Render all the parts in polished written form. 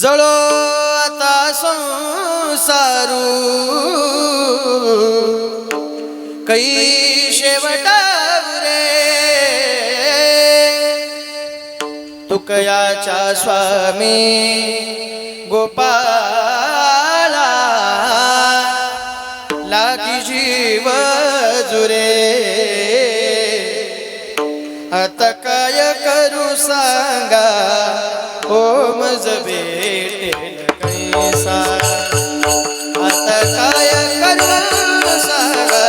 जळो आता संसारू कै शेवटावरे तुकयाच्या स्वामी गोपाला लागी जीव जुरे आता काय करू सांगा ओ मज भेटेल कैसा आता काय करू सांगा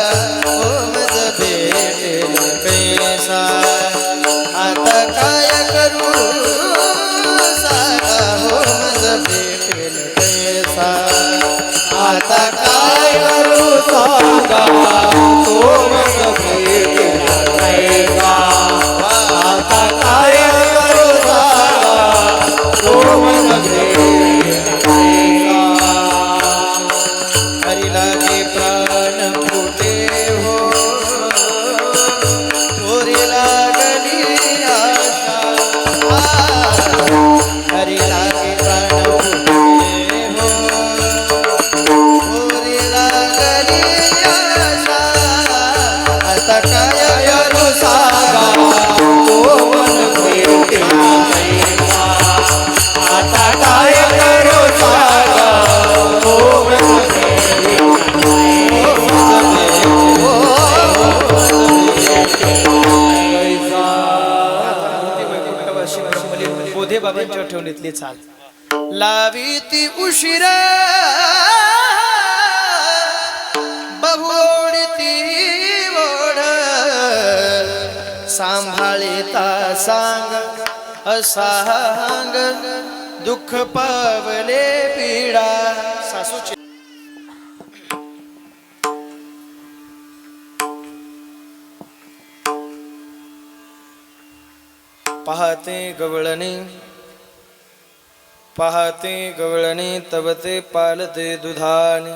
ओ मज भेटेल कैसा आता काय करू सांगा ओ मज भेटेल कैसा आता काय करू सांगा ओ मज भेटेल कैसा आता काय करू सांगा ओ मज भेटेल कैसा हरी लागे प्राण फुटे हो थोरी लागली आशा हरी लागे प्राण फुटे हो थोरी लागली आशा आता काय करू सांगा ओ मन भेटेल कैसा आता काय करू सांगा ओ मन बोधे बाबांच्या ठेवणीतली चाल लावी ती उशिरा बहुओढ ती ओढ सांभाळिता सांग असांग दुःख पावले पीडा सासूची पाहते गवळणी तवते पालते दुधाने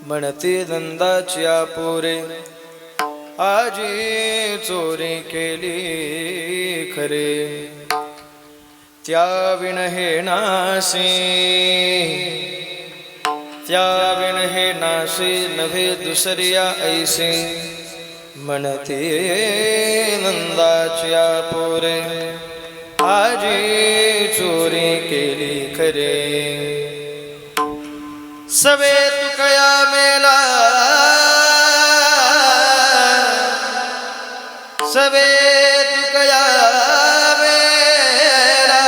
म्हणते नंदाची आपुरे आजी चोरी केली खरे त्या विण हे नासे नव्हे दुसऱ्या ऐसे म्हणते नंदाची आपुरे आजी चोरी केली खरे सवे तुकया मेला सवे तुकया मेला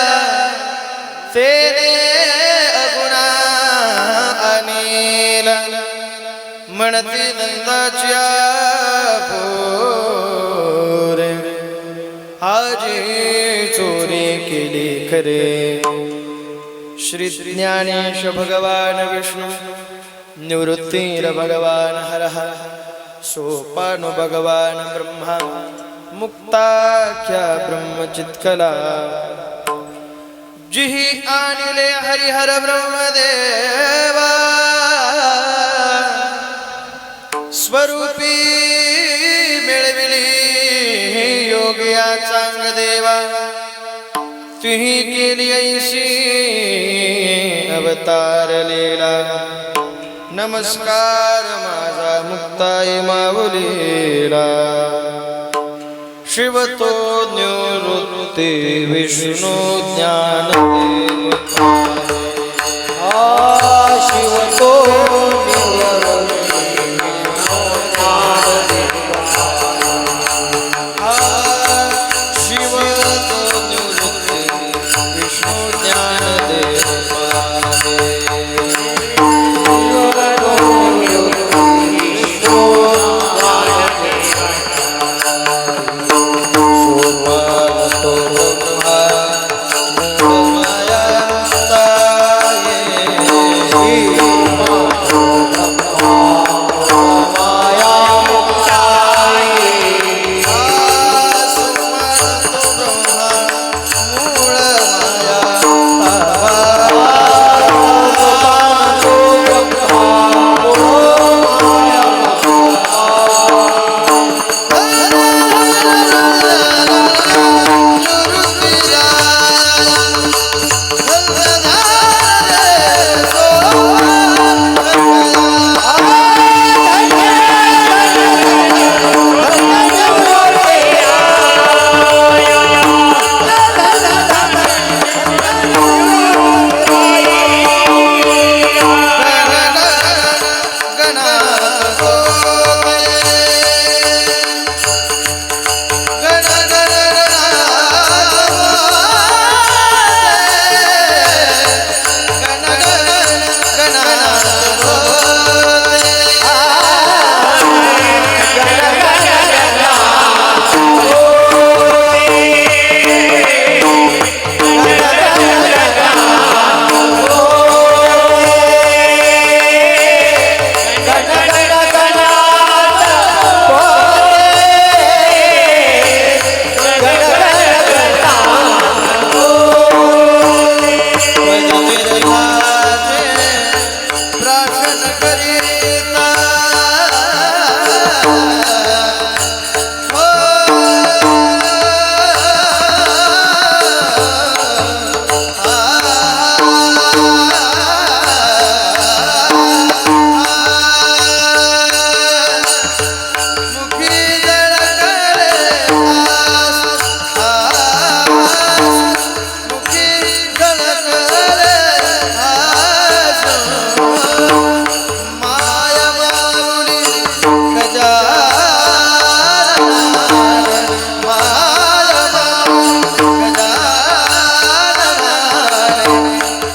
तेने अगुणा अनिल म्हणते नंदाची आपुरे आजी चोरी केली खरे श्री ज्ञानेश भगवान विष्णु निवृत्तीर भगवान हरः सोपानो भगवान ब्रह्मा मुक्ताख्या ब्रह्मचित्कला जिहि आनिले हरिहर ब्रह्मदेवा स्वरूपी मिळविली योगिया चांग देवा तुही केली ऐशी अवतार लीला नमस्कार माझा मुक्ताई माऊलीला शिव तो निवृत्ती विष्णू ज्ञान शिव तो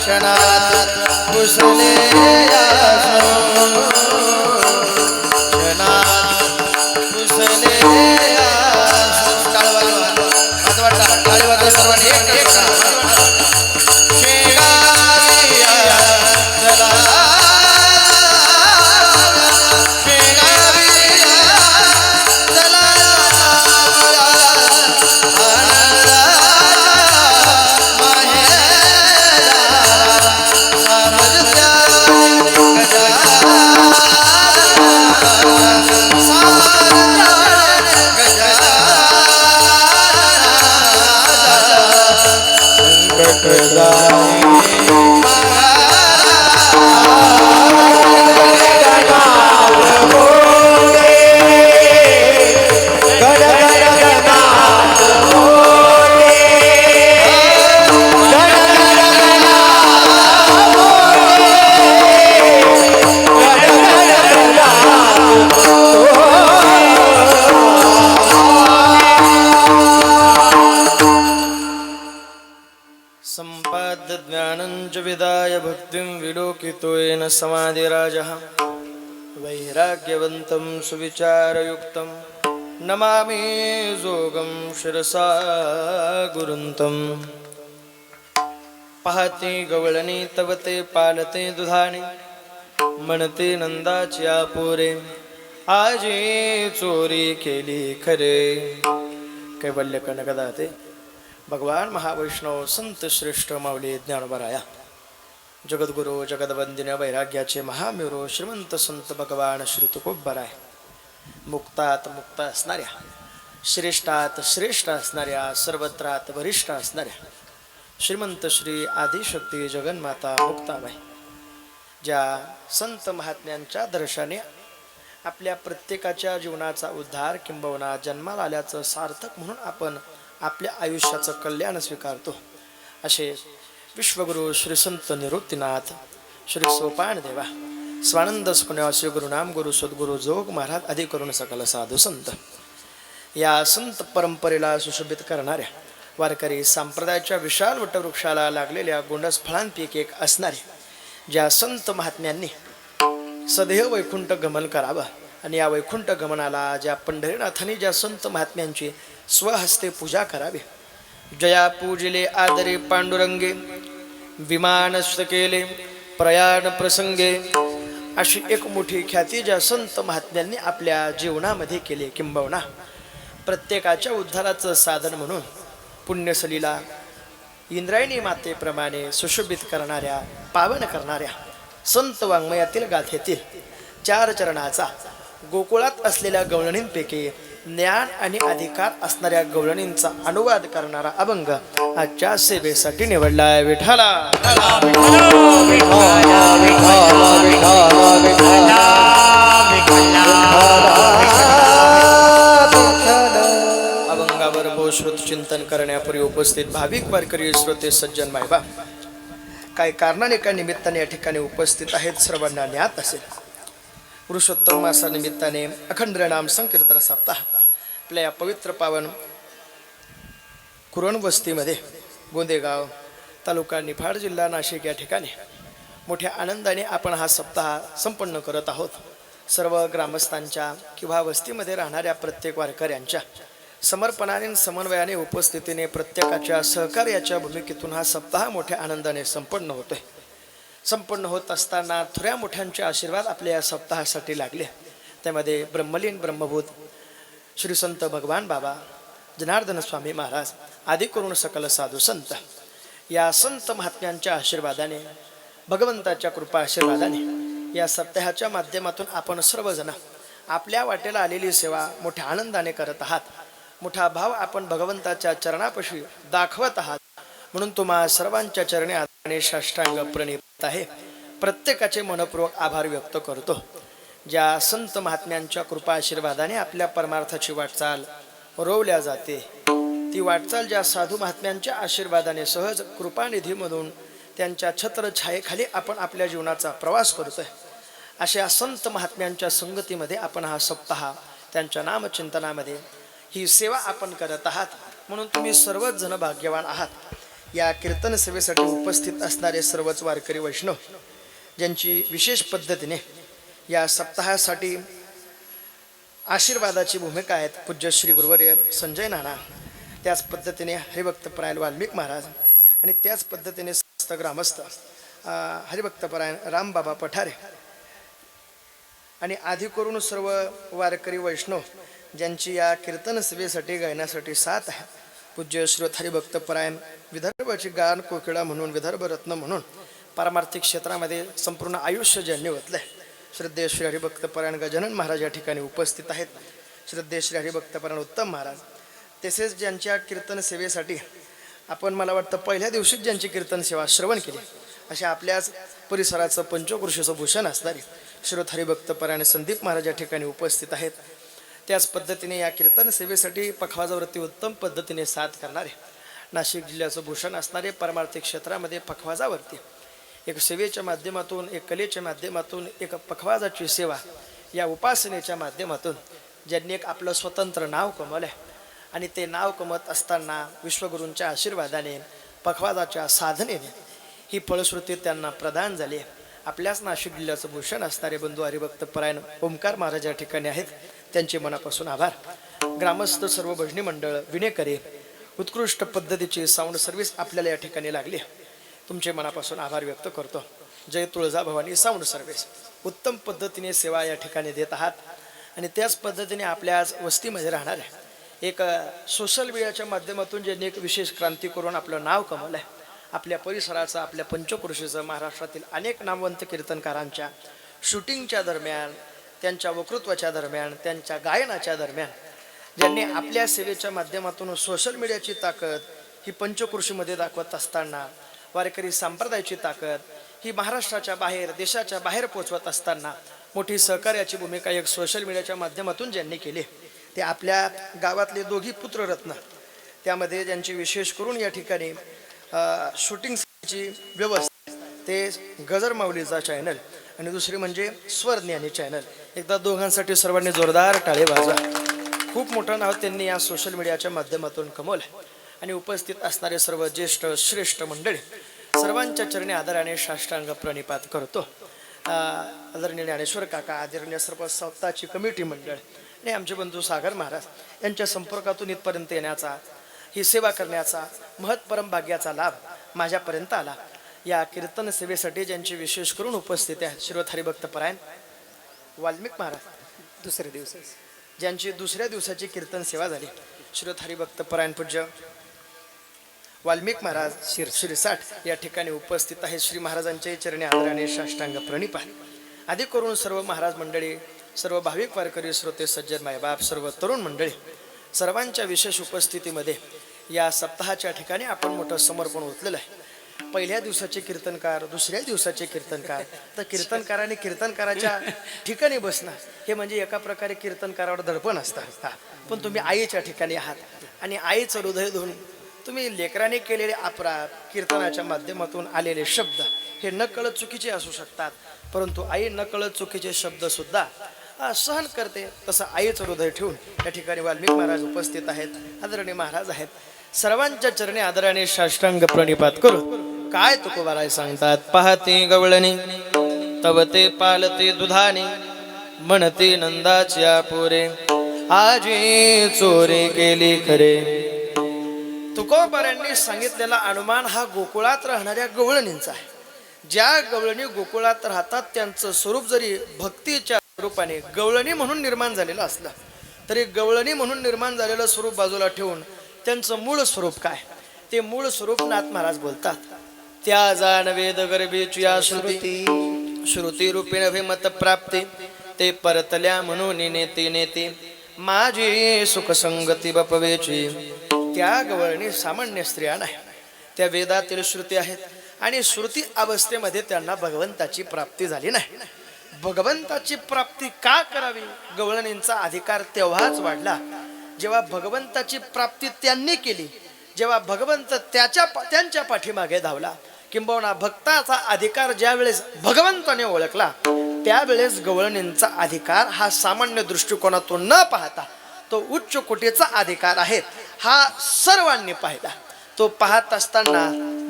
क्षणात पुसले आसो क्षणात पुसले आसो टाळी वाजवा सर्वांनी एक संपाद्य ज्ञानञ्च विदाय भक्तिं विलोकितो येन समाधिराजः वैराग्यवन्तं सुविचारयुक्तं नमामि जोगं शिरसा गुरुन्तं पाहते गवळणी तव ते पालते दुधाणे म्हणते नंदाची आपुरे आजी चोरी केली खरे कैवल्य कनकदाते भगवान महावैष्णव संत श्रेष्ठ माऊली ज्ञानोबराया जगद्गुरु जगदवंदिन्य वैराग्याचे महामेरू श्रीमंत संत भगवान श्री तुकोबराय मुक्तात मुक्त असणाऱ्या श्रेष्ठात श्रेष्ठ असणाऱ्या सर्वत्रात वरिष्ठ असणाऱ्या श्रीमंत श्री आदिशक्ती जगन्माता मुक्ताबाई ज्या संत महात्म्यांच्या दर्शनाने आपल्या प्रत्येकाच्या जीवनाचा उद्धार किंबहुना जन्माला आल्याचं सार्थक म्हणून आपण आपल्या आयुष्याचं कल्याण स्वीकारतो असे विश्वगुरु श्री संत निवृत्तीनाथ श्री सोपान देवा स्वानंद सुखनिवासी गुरुनाम गुरु सद्गुरु जोग महाराज आदी करून सकल साधू संत या संत परंपरेला सुशोभित करणाऱ्या वारकरी संप्रदायाच्या विशाल वटवृक्षाला लागलेल्या गोंडस फळांपैकी एक असणारे ज्या संत महात्म्यांनी सदैव वैकुंठ गमन करावं आणि या वैकुंठ गमनाला ज्या पंढरीनाथांनी ज्या संत महात्म्यांची स्वहस्ते पूजा करावी जया पूजिले आदरे पांडुरंगे विमानस्थ केले प्रयाण प्रसंगे अशी एक मोठी ख्याती ज्या संत महात्म्यांनी आपल्या जीवनामध्ये केली किंबहुना प्रत्येकाच्या उद्धाराचं साधन म्हणून पुण्यसलीला इंद्रायणी मातेप्रमाणे सुशोभित करणाऱ्या पावन करणाऱ्या संत वाङ्मयातील गाथेतील 4 चरणाचा गोकुळात असलेल्या गवळणींपैकी ज्ञान आणि अधिकार असणाऱ्या गवळणींचा अनुवाद करणारा अभंग आजच्या सेवेसाठी निवडलाय विठाला अभंगावर बोश्रुत चिंतन करण्यापूर्वी उपस्थित भाविक वारकरी श्रोते सज्जन मायबा काही कारणाने काही निमित्ताने या ठिकाणी उपस्थित आहेत सर्वांना ज्ञात असेल पुरुषोत्तम मासानिमित्ताने अखंड नाम संकीर्तन सप्ताह आपल्या या पवित्र पावन कुरण वस्तीमध्ये गोंदेगाव तालुका निफाड जिल्हा नाशिक या ठिकाणी मोठ्या आनंदाने आपण हा सप्ताह संपन्न करत आहोत सर्व ग्रामस्थांच्या किंवा वस्तीमध्ये राहणाऱ्या प्रत्येक वारकऱ्यांच्या समर्पणाने समन्वयाने उपस्थितीने प्रत्येकाच्या सहकार्याच्या भूमिकेतून हा सप्ताह मोठ्या आनंदाने संपन्न होतोय संपन्न होत असताना थोड्या मोठ्यांचे आशीर्वाद आपल्या या सप्ताहासाठी लागले त्यामध्ये ब्रह्मलीन ब्रह्मभूत श्री संत भगवान बाबा जनार्दन स्वामी महाराज आदी करून सकल साधू संत या संत महात्म्यांच्या आशीर्वादाने भगवंताच्या कृपा आशीर्वादाने या सप्ताहाच्या माध्यमातून आपण सर्वजण आपल्या वाटेला आलेली सेवा मोठ्या आनंदाने करत आहात मोठा भाव आपण भगवंताच्या चरणापाशी दाखवत आहात म्हणून तुम्हा सर्वांच्या चरणी आदराने साष्टांग प्रणित आहे प्रत्येकाचे मनपूर्वक आभार व्यक्त करतो ज्या संत महात्म्यांच्या कृपा आशीर्वादाने आपल्या परमार्थाची वाटचाल रोवल्या जाते ती वाटचाल ज्या साधू महात्म्यांच्या आशीर्वादाने सहज कृपानिधीमधून त्यांच्या छत्र छायेखाली आपण आपल्या जीवनाचा प्रवास करतोय अशा संत महात्म्यांच्या संगतीमध्ये आपण हा सप्ताह त्यांच्या नामचिंतनामध्ये ही सेवा आपण करत आहात म्हणून तुम्ही सर्वच जण भाग्यवान आहात या कीर्तन सेवेसाठी उपस्थित असणारे सर्वच वारकरी वैष्णव ज्यांची विशेष पद्धतीने या सप्ताहासाठी आशीर्वादाची भूमिका आहेत पूज्य श्री गुरुवर्य संजय नाना, त्याच पद्धतीने हरिभक्तपरायण वाल्मिक महाराज आणि त्याच पद्धतीने समस्त ग्रामस्थ हरिभक्तपरायण रामबाबा पठारे आणि आधी करून सर्व वारकरी वैष्णव ज्यांची या कीर्तन सेवेसाठी गायनासाठी साथ आहे पूज्य श्री हरिभक्तपरायण विदर्भाची गान कोकिळा म्हणून विदर्भ रत्न म्हणून पारमार्थिक क्षेत्रामध्ये संपूर्ण आयुष्य ज्यांनी ओतले श्रद्धेय श्री हरिभक्तपरायण गजानन महाराज या ठिकाणी उपस्थित आहेत. श्रद्धेय श्री हरिभक्तपरायण उत्तम महाराज तसेच ज्यांच्या कीर्तन सेवेसाठी आपण मला वाटतं पहिल्या दिवशीच ज्यांची कीर्तन सेवा श्रवण केली अशा आपल्याच परिसराचं पंचक्रोशीचं भूषण असणारे श्री हरिभक्तपरायण संदीप महाराज या ठिकाणी उपस्थित आहेत. त्याच पद्धतीने या कीर्तन सेवेसाठी पखवाजावरती उत्तम पद्धतीने साथ करणारे नाशिक जिल्ह्याचं भूषण असणारे परमार्थिक क्षेत्रामध्ये पखवाजावरती एक सेवेच्या माध्यमातून एक कलेच्या माध्यमातून एक पखवाजाची सेवा या उपासनेच्या माध्यमातून ज्यांनी एक आपलं स्वतंत्र नाव कमवलं आणि ते नाव कमवत असताना विश्वगुरूंच्या आशीर्वादाने पखवाजाच्या साधनेने ही फलश्रुती त्यांना प्रदान झाली. आपल्याच नाशिक जिल्ह्याचं भूषण असणारे बंधू हरिभक्तपरायण ओंकार महाराज या ठिकाणी आहेत, त्यांचे मनापासून आभार. ग्रामस्थ सर्व भजनी मंडळ विनेकरे उत्कृष्ट पद्धतीची साऊंड सर्व्हिस आपल्याला या ठिकाणी लागली, तुमचे मनापासून आभार व्यक्त करतो. जय तुळजाभवानी साऊंड सर्व्हिस उत्तम पद्धतीने सेवा या ठिकाणी देत आहात आणि त्याच पद्धतीने आपल्या आज वस्तीमध्ये राहणार आहे एक सोशल मीडियाच्या माध्यमातून ज्यांनी एक विशेष क्रांती करून आपलं नाव कमवलं आहे. आपल्या परिसराचं आपल्या पंचक्रोशीचं महाराष्ट्रातील अनेक नामवंत कीर्तनकारांच्या शूटिंगच्या दरम्यान त्यांच्या वक्तृत्वाच्या दरम्यान त्यांच्या गायनाच्या दरम्यान ज्यांनी आपल्या सेवेच्या माध्यमातून सोशल मीडियाची ताकद ही पंचक्रोशीमध्ये दाखवत असताना वारकरी संप्रदायाची ताकद ही महाराष्ट्राच्या बाहेर देशाच्या बाहेर पोचवत असताना मोठी सहकार्याची भूमिका एक सोशल मीडियाच्या माध्यमातून ज्यांनी केली ते आपल्या गावातले दोघी पुत्ररत्न, त्यामध्ये ज्यांची विशेष करून या ठिकाणी शूटिंगची व्यवस्था ते गजर माऊलीचा चॅनल आणि दुसरी म्हणजे स्वरज्ञानी चॅनल. एकदा दोघांसाठी सर्वांनी जोरदार टाळे वाजवा. खूप मोठं नाव त्यांनी या सोशल मीडियाच्या माध्यमातून कमवलं आणि उपस्थित असणारे सर्व ज्येष्ठ श्रेष्ठ मंडळी सर्वांच्या चरणी आदराने साष्टांग प्रणिपात करतो. आदरणीय ज्ञानेश्वर काका, आदरणीय सर्व सप्ताहाची कमिटी मंडळ आणि आमचे बंधू सागर महाराज यांच्या संपर्कातून इथपर्यंत येण्याचा ही सेवा करण्याचा महत्परम भाग्याचा लाभ माझ्यापर्यंत आला. या कीर्तन सेवेसाठी ज्यांची विशेष करून उपस्थिती आहे श्री हरिभक्तपरायण वाल्मिक महाराज दुसऱ्या दिवशी ज्यांची दुसऱ्या दिवसाची कीर्तन सेवा झाली श्री हरिभक्तपरायण पूज्य वाल्मिक महाराज शिरसाट या ठिकाणी उपस्थित आहे. श्री महाराजांच्या चरणी आदराने साष्टांग प्रणिपात. आधी करून सर्व महाराज मंडळी सर्व भाविक वारकरी श्रोते सज्जन मायबाप सर्व तरुण मंडळी सर्वांच्या विशेष उपस्थितीमध्ये या सप्ताहाच्या ठिकाणी आपण मोठं समर्पण ओतलेलं आहे. पहिल्या दिवसाचे कीर्तनकार, दुसऱ्या दिवसाचे कीर्तनकार, तर कीर्तनकाराने कीर्तनकाराच्या ठिकाणी बसणं हे म्हणजे एका प्रकारे कीर्तनकारावर दडपण असतं. पण तुम्ही आईच्या ठिकाणी आहात आणि आईचं हृदय धरून तुम्ही लेकराने केलेले अपराध कीर्तनाच्या माध्यमातून आलेले शब्द हे नकळत चुकीचे असू शकतात, परंतु आई नकळत चुकीचे शब्द सुद्धा सहन करते. तसं आईचं हृदय ठेवून या ठिकाणी वाल्मिक महाराज उपस्थित आहेत, आदरणीय महाराज आहेत. सर्वांच्या चरणी आदराने साष्टांग प्रणिपात करू. काय तुकोबाराय सांगतात, पाहते गवळणी तव ते पालते दुधाने म्हणते नंदाच्या पोरे आजी चोरी केली खरे. तुकोबारांनी सांगितलेला अनुमान हा गोकुळात राहणाऱ्या गवळणींचा आहे. ज्या गवळणी गोकुळात राहतात त्यांचं स्वरूप जरी भक्तीच्या रूपाने गवळणी म्हणून निर्माण झालेलं असलं तरी गवळणी म्हणून निर्माण झालेलं स्वरूप बाजूला ठेवून त्यांचं मूळ स्वरूप काय ते मूळ स्वरूप नाथ महाराज बोलतात. त्या जाण वेद गर्भेची श्रुती रूपी नव्हे मत प्राप्ती ते परतल्या म्हणून नेते नेते माझी सुख संगती बपवेची. त्या गवळणी सामान्य स्त्रिया नाही, त्या वेदातील श्रुती आहेत आणि श्रुती अवस्थेमध्ये त्यांना भगवंताची प्राप्ती झाली नाही. भगवंताची प्राप्ती का करावी? गवळणींचा अधिकार तेव्हाच वाढला जेव्हा भगवंताची प्राप्ती त्यांनी केली, जेव्हा भगवंत त्यांच्या पाठीमागे धावला. किंबहुना भक्ताचा अधिकार ज्या वेळेस भगवंताने ओळखला त्यावेळेस गवळणींचा अधिकार हा सामान्य दृष्टिकोनातून न पाहता तो उच्च कोटीचा अधिकार आहे हा सर्वांनी पाहिला. तो पाहत असताना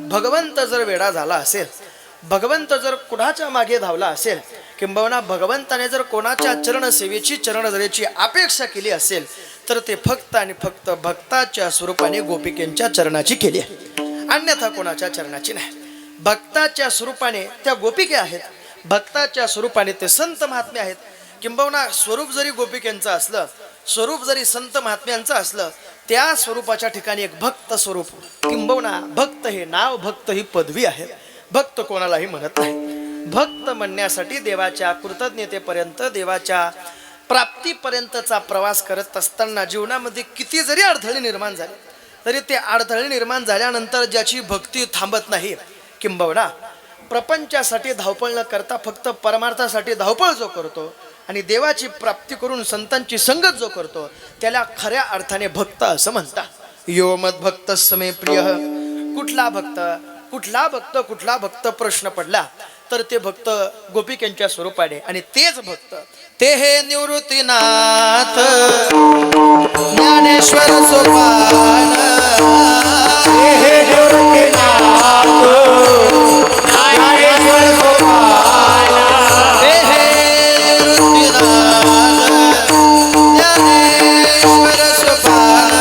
भगवंत जर वेडा झाला असेल, भगवंत जर कुणाच्या मागे धावला असेल, किंबहुना भगवंताने जर कोणाच्या चरणसेवेची चरणधरेची अपेक्षा केली असेल, तर ते फक्त आणि फक्त भक्ताच्या स्वरूपाने गोपिकेंच्या चरणाची केली आहे, अन्यथा कोणाच्या चरणाची नाही. भक्ताच्या स्वरूपाने त्या गोपिके आहेत, भक्ताच्या स्वरूपाने ते संत महात्मे आहेत. किंबहुना स्वरूप जरी गोपिकेंचं असलं, स्वरूप जरी संत महात्म्यांचं असलं, त्या स्वरूपाच्या ठिकाणी एक भक्त स्वरूप, किंबहुना भक्त हे नाव, भक्त ही पदवी आहे. भक्त कोणालाही म्हणत नाही. भक्त म्हणण्यासाठी देवाच्या कृतज्ञतेपर्यंत, देवाच्या प्राप्तीपर्यंतचा प्रवास करत असताना जीवनामध्ये किती जरी अडथळे निर्माण झाले, तरी ते अडथळे निर्माण झाल्यानंतर ज्याची भक्ती थांबत नाही, किंबहुना प्रपंचासाठी धावपळ न करता फक्त परमार्थासाठी धावपळ जो करतो आणि देवाची प्राप्ती करून संतांची संगत जो करतो, त्याला खऱ्या अर्थाने भक्त असं म्हणतात. यो मद्भक्त समे प्रिय. कुठला भक्त, कुठला भक्त, कुठला भक्त प्रश्न पडला तर ते भक्त गोपिकेंच्या स्वरूपाने, आणि तेच भक्त ते हे निवृत्तीनाथ ज्ञानेश्वर सोपान. ते हे निवृत्तीनाथ ज्ञानेश्वर सोपान. ते हे निवृत्तीनाथ ज्ञानेश्वर सोपान.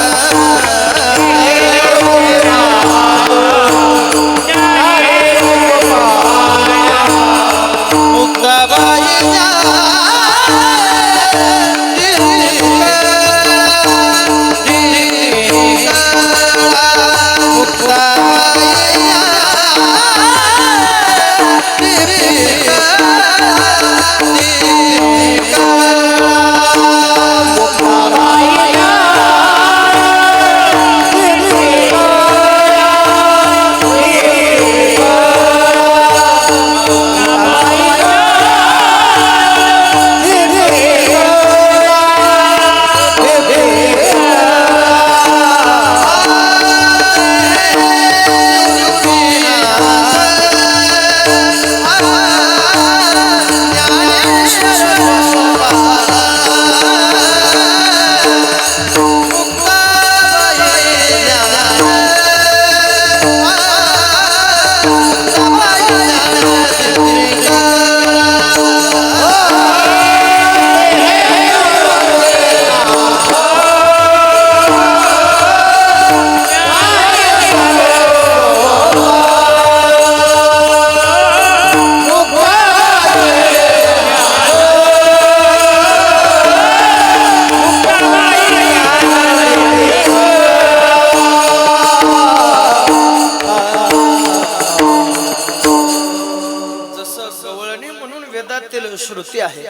श्रुती आहे,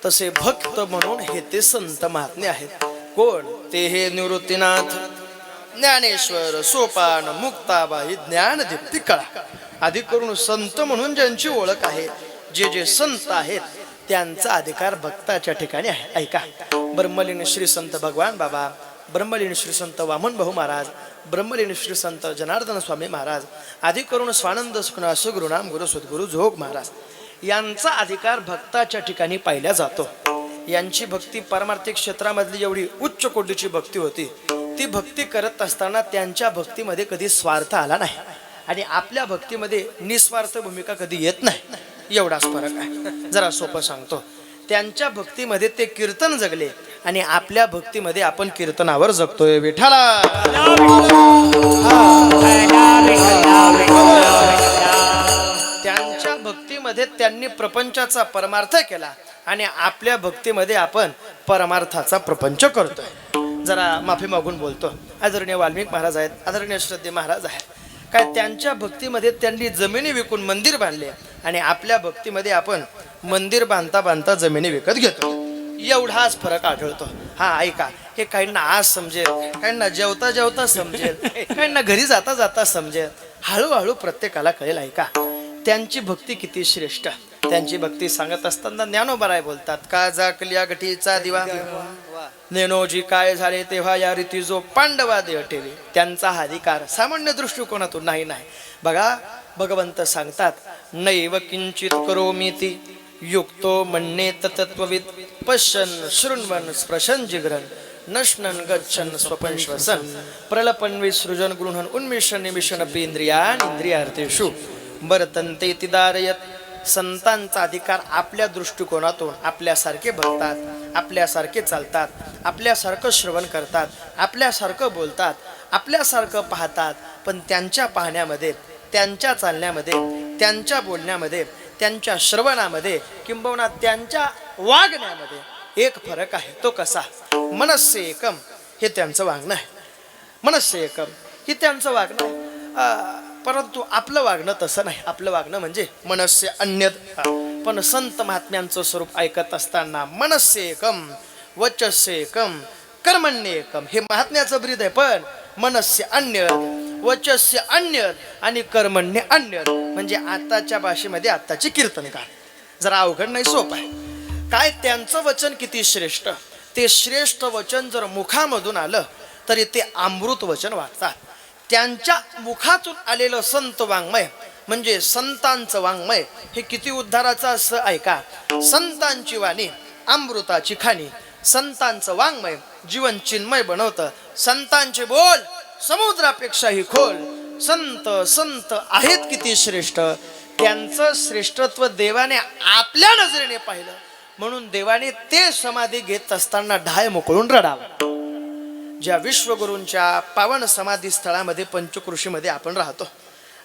तसे भक्त म्हणून हे ते संत महात्मे आहेत. कोण ते हे निवृत्तीनाथ ज्ञानेश्वर सोपान मुक्ताबाई ज्ञानदीप्ती कळा. आधी करून संत म्हणून ज्यांची ओळख आहे, जे जे संत आहेत त्यांचा अधिकार भक्ताच्या ठिकाणी आहे. ऐका, ब्रह्मलीन श्री संत भगवान बाबा, ब्रह्मलीन श्री संत वामन भाऊ महाराज, ब्रह्मलीन श्री संत जनार्दन स्वामी महाराज, आधी करून स्वानंद सुखनास गुरुनाम गुरु सद्गुरु जोग महाराज यांचा अधिकार भक्ताच्या ठिकाणी पाहिला जातो. यांची भक्ती परमार्थिक क्षेत्रामधली एवढी उच्च कोटीची भक्ती होती, ती भक्ती करत असताना त्यांच्या भक्तीमध्ये कधी स्वार्थ आला नाही आणि आपल्या भक्तीमध्ये निस्वार्थ भूमिका कधी येत नाही. एवढाच फरक आहे. जरा सोपं सांगतो, त्यांच्या भक्तीमध्ये ते कीर्तन जगले आणि आपल्या भक्तीमध्ये आपण कीर्तनावर जगतोय. विठ्ठला त्यांच्या भक्तीमध्ये त्यांनी प्रपंचाचा परमार्थ केला आणि आपल्या भक्तीमध्ये आपण परमार्थाचा प्रपंच करतोय. जरा माफी मागून बोलतो. आदरणीय वाल्मिक महाराज आहेत, आदरणीय श्रद्धे महाराज आहेत. काय त्यांच्या भक्तीमध्ये त्यांनी जमिनी विकून मंदिर बांधले आणि आपल्या भक्तीमध्ये आपण मंदिर बांधता बांधता जमिनी विकत घेतो. एवढाच फरक आढळतो. हा ऐका, हे काहींना आज समजेल, काहींना जेवता जेवता समजेल, काहींना घरी जाता जाता समजेल, हळूहळू प्रत्येकाला कळेल. ऐका, त्यांची भक्ती किती श्रेष्ठ. त्यांची भक्ती सांगत असताना ज्ञानोबराय बोलतात, का जाकल्या गठीचा दिवा नेनोजी काय झाले तेव्हा या रीती जो पांडवा देह ठेवी. त्यांचा हा अधिकार सामान्य दृष्टिकोनातून नाही. बघा, भगवंत सांगतात, नैव किंचित करोमी ती युक्तो म्हणणे तत्त्वविद पश्यन शृण्वन स्पृशन जिग्रन नश्नन गच्छन स्वपन श्वसन प्रलपन विसृजन गृहन उन्मिषण निमिषण पेंद्रियान इंद्रियार्थेषु वर्तन्ते तिदारयत. संतांचा अधिकार आपल्या दृष्टिकोनातून आपल्यासारखे बघतात, आपल्यासारखे चालतात, आपल्यासारखं श्रवण करतात, आपल्यासारखं बोलतात, आपल्यासारखं पाहतात. पण त्यांच्या पाहण्यामध्ये, त्यांच्या चालण्यामध्ये, त्यांच्या बोलण्यामध्ये, त्यांच्या श्रवणामध्ये किंबहुना त्यांच्या वागण्यामध्ये एक फरक आहे. तो कसा? मनस्य एकम हे त्यांचं वागणं आहे. मनस्य एकम हे त्यांचं वागणं आहे. परंतु आपलं वागणं तसं नाही. आपलं वागणं म्हणजे मनस्य अन्यद. पण संत महात्म्यांचं स्वरूप ऐकत असताना मनस्य एकम, वचस्य एकम, कर्मण्य एकम हे महात्म्याचं ब्रीद आहे. पण मनस्य अन्यद, वचस्य अन्यद आणि कर्मण्य अन्यद म्हणजे आताच्या भाषेमध्ये आताचे कीर्तनकार. जरा अवघड नाही, सोपं आहे. काय त्यांचं वचन किती श्रेष्ठ. ते श्रेष्ठ वचन जर मुखामधून आलं तरी ते अमृत वचन वागतात. त्यांच्या मुखातून आलेलं संत वाङ्मय म्हणजे संतांचं वाङ्मय हे किती उद्धाराचं असं ऐका. संतांची वाणी अमृताची खाणी. संतांचं वाङ्मय जीवन चिन्मय बनवतं. संतांचे बोल समुद्रापेक्षाही खोल. संत संत आहेत किती श्रेष्ठ. त्यांचं श्रेष्ठत्व देवाने आपल्या नजरेने पाहिलं म्हणून देवाने ते समाधी घेत असताना ढाय मोकळून रडावं. ज्या विश्वगुरूंच्या पावन समाधी स्थळामध्ये पंचकृषीमध्ये आपण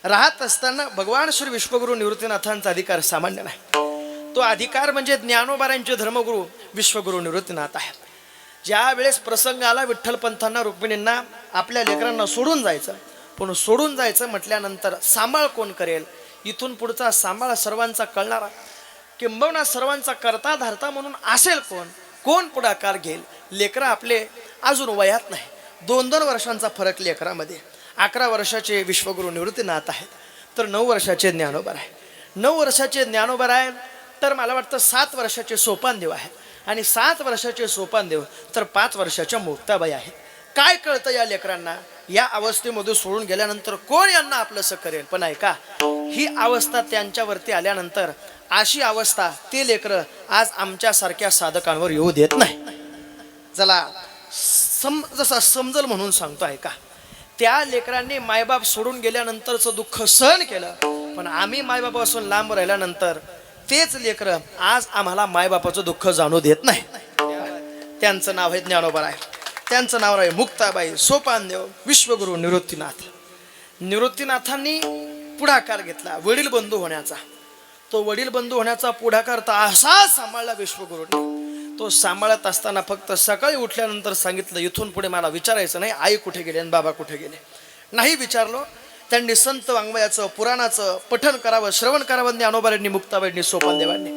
राहत असताना भगवान श्री विश्वगुरू निवृत्तीनाथांचा अधिकार सामान्य नाही. तो अधिकार म्हणजे ज्ञानोबारांचे धर्मगुरू विश्वगुरू निवृत्तीनाथ आहेत. ज्या वेळेस प्रसंग आला विठ्ठलपंथांना रुक्मिणींना आपल्या लेकरांना सोडून जायचं, पण सोडून जायचं म्हटल्यानंतर सांभाळ कोण करेल. इथून पुढचा सांभाळ सर्वांचा कळणारा किंबहुना सर्वांचा करता धरता म्हणून असेल कोण, कोण पुढाकार घेईल. लेकरं आपले अजून वयात नाही. 2-2 वर्षांचा फरक लेकरामध्ये. 11 वर्षाचे विश्वगुरू निवृत्तीनाथ आहेत तर 9 वर्षाचे ज्ञानोबा आहे. 9 वर्षाचे ज्ञानोबा आहे तर मला वाटतं 7 वर्षाचे सोपानदेव आहेत आणि 7 वर्षाचे सोपानदेव तर 5 वर्षाच्या मुक्ताबाई आहेत. काय कळतं या लेकरांना. या अवस्थेमध्ये सोडून गेल्यानंतर कोण यांना आपलंसं करेल. पण ऐका, ही अवस्था त्यांच्यावरती आल्यानंतर अशी अवस्था ते लेकरं आज आमच्यासारख्या साधकांवर येऊ देत नाही. जला जसा समजल म्हणून सांगतो ऐका. त्या लेकरांनी मायबाप सोडून गेल्यानंतरचं दुःख सहन केलं, पण आम्ही मायबापापासून लांब राहिल्यानंतर तेच लेकरं आज आम्हाला मायबापाचं दुःख जाणू देत नाही. त्यांचं नाव आहे ज्ञानोबा आहे, त्यांचं नाव आहे मुक्ताबाई, सोपानदेव, विश्वगुरू निवृत्तीनाथ. निवृत्तीनाथांनी पुढाकार घेतला वडील बंधू होण्याचा. तो वडील बंधू होण्याचा पुढाकार तर असा सांभाळला विश्वगुरूंनी. तो सांभाळत असताना फक्त सकाळी उठल्यानंतर सांगितलं इथून पुढे मला विचारायचं नाही आई कुठे गेले आणि बाबा कुठे गेले. नाही विचारलो. त्यांनी संत वाङ्मयाचं पुराणाचं पठण करावं, श्रवण करावं ज्ञानोबांनी, मुक्ताबाईंनी, सोपानदेवांनी.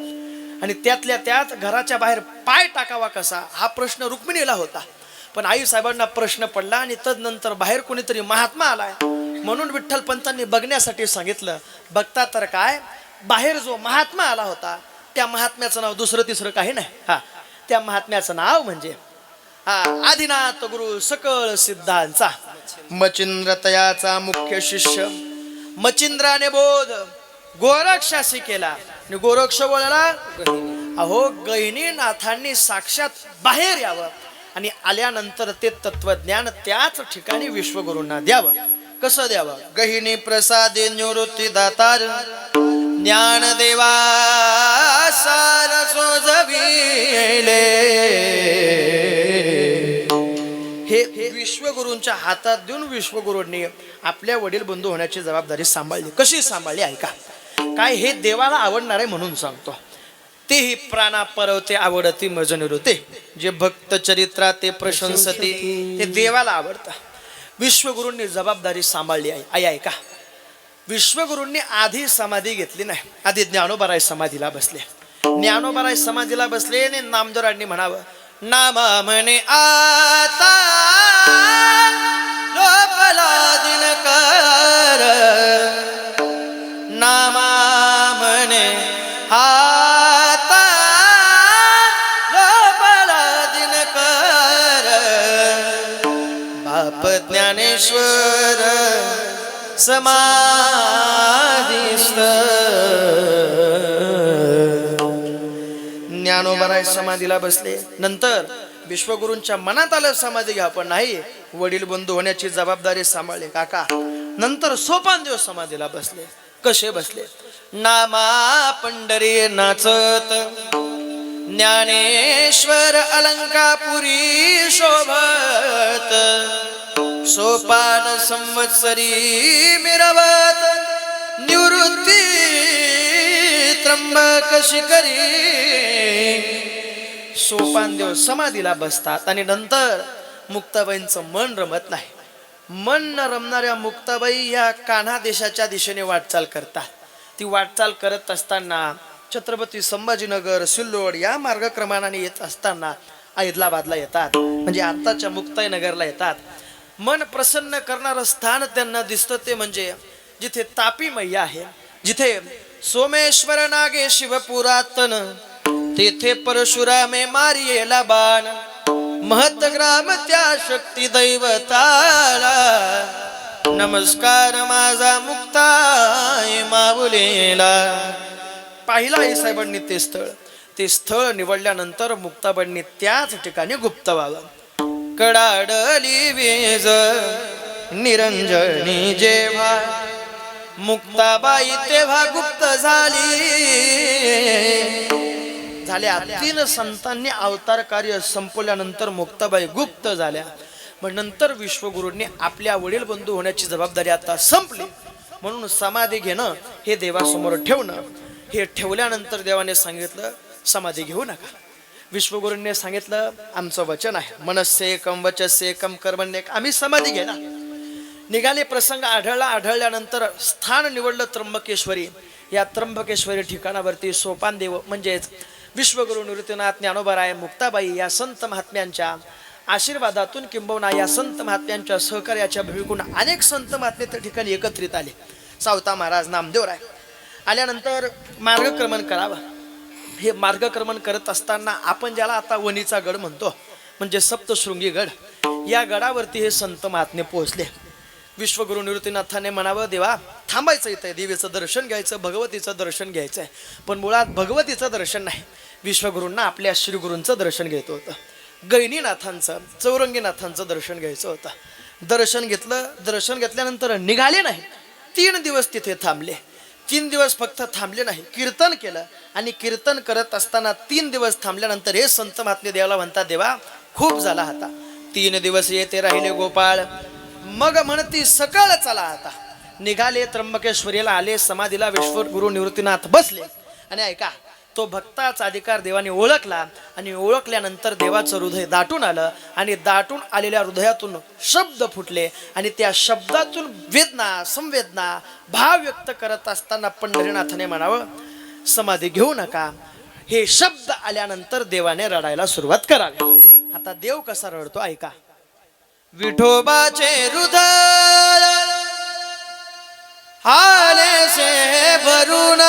आणि त्यातल्या त्यात घराच्या बाहेर पाय टाकावा कसा हा प्रश्न रुक्मिणीला होता. पण आईसाहेबांना प्रश्न पडला आणि तदनंतर बाहेर कोणीतरी महात्मा आलाय म्हणून विठ्ठलपंतांनी बघण्यासाठी सांगितलं. बघता तर काय, बाहेर जो महात्मा आला होता त्या महात्म्याचं नाव दुसरं तिसरं काही नाही. त्या महात्म्याचं नाव म्हणजे आदिनाथ गुरु सकळ सिद्धांचा मचिंद्र तयाचा मुख्य शिष्य. मचिंद्राने बोध गोरक्षाशी केला आणि गोरक्ष बोलला अहो गहिनीनाथांनी साक्षात बाहेर यावं आणि आल्यानंतर ते तत्वज्ञान त्याच ठिकाणी विश्वगुरूंना द्यावं. कसं द्यावं. गहिनी प्रसादे निवृत्ती दातार ज्ञानदेवा सारसो जविले. हे विश्वगुरूंच्या हातात देऊन विश्वगुरूंनी आपल्या वडील बंधू होण्याची जबाबदारी सांभाळली. कशी सांभाळली ऐका. काय हे देवाला आवडणार आहे म्हणून सांगतो. तेही प्राणा परवते आवडती मज निवृत्ते. जे भक्त चरित्रा ते प्रशंसते ते देवाला आवडतं. विश्वगुरूंनी जबाबदारी सांभाळली आहे. आई ऐका. विश्वगुरूंनी आधी समाधी घेतली नाही. आधी ज्ञानोबाराय समाधीला बसले. ज्ञानोबाराय समाधीला बसले आणि नामदारांनी म्हणावं नामा म्हणे आता लोपला दिनकर. नामा म्हणे आता लोपला दिनकर. बाप ज्ञानेश्वर समाधीस्थ. ज्ञानोबाराय समाधीला बसले. नंतर विश्वगुरूंच्या मनात आलं समाधी घ्या, पण नाही, वडील बंधू होण्याची जबाबदारी सांभाळले काका. नंतर सोपान दिवस समाधीला बसले. कसे बसले? नामा पंढरी नाचत ज्ञानेश्वर अलंकापुरी शोभत, सोपान संवत्सरी मिरवत, निवृत्ती त्र्यंबक शिखरी. सोपान दिवस समाधीला बसतात आणि नंतर मुक्ताबाईंचं मन रमत नाही. मन न रमणाऱ्या मुक्ताबाई या कान्हा देशाच्या दिशेने वाटचाल करतात. ती वाटचाल करत असताना छत्रपती संभाजीनगर, सिल्लोड या मार्गक्रमाने येत असताना हैदराबादला येतात, म्हणजे आताच्या मुक्ताईनगरला येतात. मन प्रसन्न करणारं स्थान त्यांना दिसतं ते म्हणजे जिथे तापी मैया आहे, जिथे सोमेश्वर नागे शिवपुरातन, तेथे परशुरामे मारियेला बाण, महत्ग्राम त्या शक्ती दैवताला, नमस्कार माझा मुक्ताई माऊलीला. पाहिलं आई साहेबांनी ते स्थळ निवडल्यानंतर मुक्ताबाईंनी त्याच ठिकाणी गुप्त व्हावं. कडाडली वीज निरंजनी जेव्हा, मुक्ताबाई तेव्हा गुप्त झाल्या. 3 संतांनी अवतार कार्य संपवल्यानंतर मुक्ताबाई गुप्त झाल्या. मग नंतर विश्वगुरूंनी आपल्या वडील बंधू होण्याची जबाबदारी आता संपली, म्हणून समाधी घेणं हे देवासमोर ठेवणं. हे ठेवल्यानंतर देवाने सांगितलं समाधी घेऊ नका. विश्वगुरूंनी सांगितलं आमचं वचन आहे, मनस्येकम वचस्येकम कर्मण्येक, आम्ही समाधी घेणार. निघाले. प्रसंग आढळल्यानंतर स्थान निवडलं त्र्यंबकेश्वरी. या त्र्यंबकेश्वरी ठिकाणावरती सोपान देव म्हणजेच विश्वगुरू निवृत्तीनाथ ज्ञानोबाराय मुक्ताबाई या संत महात्म्यांच्या आशीर्वादातून किंबहुना या संत महात्म्यांच्या सहकार्याच्या भूमिकेतून अनेक संत महात्मे त्या ठिकाणी एकत्रित आले. सावता महाराज, नामदेवराय आल्यानंतर मार्गक्रमण करावं. हे मार्गक्रमण करत असताना आपण ज्याला आता वणीचा गड म्हणतो, म्हणजे सप्तशृंगी गड, या गडावरती हे संत महात्मे पोहोचले. विश्वगुरू निवृत्तीनाथाने म्हणावं देवा थांबायचं इथं, देवीचं दर्शन घ्यायचं, भगवतीचं दर्शन घ्यायचं आहे. पण मुळात भगवतीचं दर्शन नाही, विश्वगुरूंना आपल्या श्रीगुरूंचं दर्शन घ्यायचं होतं. गैनीनाथांचं, चौरंगीनाथांचं दर्शन घ्यायचं होतं. दर्शन घेतलं. दर्शन घेतल्यानंतर निघाले नाही. 3 दिवस तिथे थांबले. 3 दिवस फक्त थांबले नाही, कीर्तन केलं. आणि कीर्तन करत असताना 3 दिवस थांबल्यानंतर हे संत महात्मे देवाला म्हणतात देवा खूप झाला आता, 3 दिवस येते राहिले गोपाळ. मग म्हणती सकाळ चला आता. निघाले. त्र्यंबकेश्वरीला आले. समाधीला विश्वगुरू निवृत्तीनाथ बसले. आणि ऐका, तो भक्ताचा अधिकार देवाने ओळखला. आणि ओळखल्यानंतर देवाचं हृदय दाटून आलं. आणि दाटून आलेल्या हृदयातून शब्द फुटले. आणि त्या शब्दातून वेदना, संवेदना, भाव व्यक्त करत असताना पंढरीनाथाने म्हणावं समाधी घेऊ नका. हे शब्द आल्यानंतर देवाने रडायला सुरुवात करावी. आता देव कसा रडतो ऐका. विठोबाचे हृदय आलेसे भरून,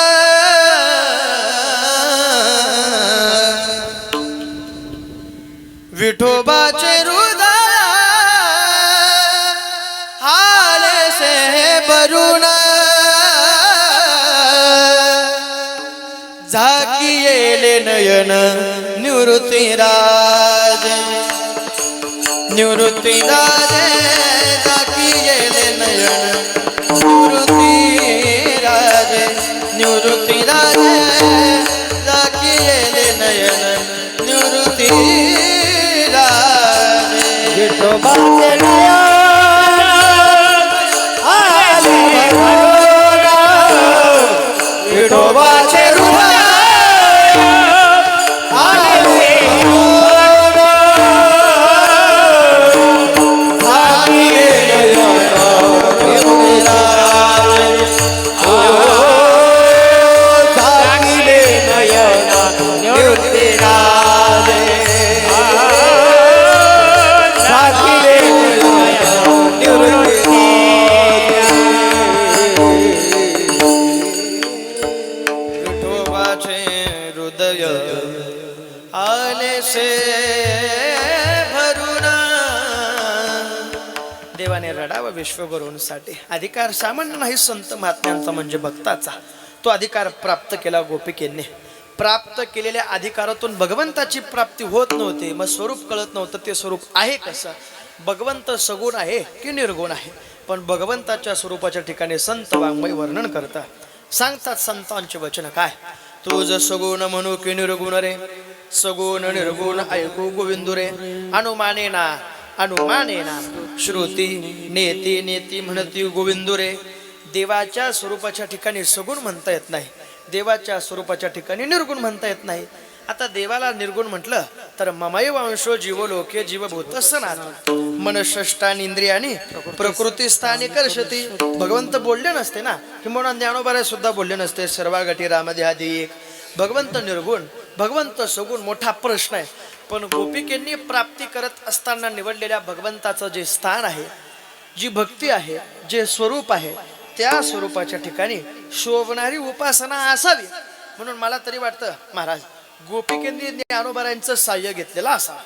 विठोबाचे हृदय आलेसे भरून, झाकी येले नयन निवृत्तीराज, निवृत्तीराजे झाकी येले नयन निवृत्तीराजे, निवृत्तीराजे झाकी येले नयन निवृत्तीराजे. विठोबाचे नयन आले भरून, विठोबाचे हृदय आले देवाने रडावा विश्वगुरूंसाठी. अधिकार सामान्य नाही संत महात्म्यांचा म्हणजे भक्ताचा. तो अधिकार प्राप्त केला गोपिकेने. प्राप्त केलेल्या अधिकारातून भगवंताची प्राप्ती होत नव्हती, मग स्वरूप कळत नव्हतं. ते स्वरूप आहे कसं? भगवंत सगुण आहे की निर्गुण आहे? पण भगवंताच्या स्वरूपाच्या ठिकाणी संत वाङ्मय वर्णन करतात, सांगतात संतांचे वचन काय? तुझ सगुण म्हणू की निर्गुण रे, सगुण निर्गुण ऐकू गोविंदू रे. अनुमानेना अनुमानेना श्रुती नेती नेती म्हणती गोविंदू रे. देवाच्या स्वरूपाच्या ठिकाणी सगुण म्हणता येत नाही, देवाच्या स्वरूपाच्या ठिकाणी निर्गुण म्हणता येत नाही. आता देवाला निर्गुण म्हटलं तर ममैव अंशो जीवलोके जीवभूत सनातन मनषष्टानी इंद्रियानी प्रकृती स्थानी कर्षती. भगवंत बोलले नसते ना, किंवा ज्ञानोबा सुद्धा बोलले नसते सर्वागटी रामदेहादी एक. भगवंत निर्गुण, भगवंत सगुण, मोठा प्रश्न आहे. पण गोपिकेंनी प्राप्ती करत असताना निवडलेल्या भगवंताचं जे स्थान आहे, जी भक्ती आहे, जे स्वरूप आहे, त्या स्वरूपाच्या ठिकाणी शोभणारी उपासना असावी. म्हणून मला तरी वाटतं महाराज गोपिकेंनी ज्ञानोबारांचं साह्य घेतलेलं असावं.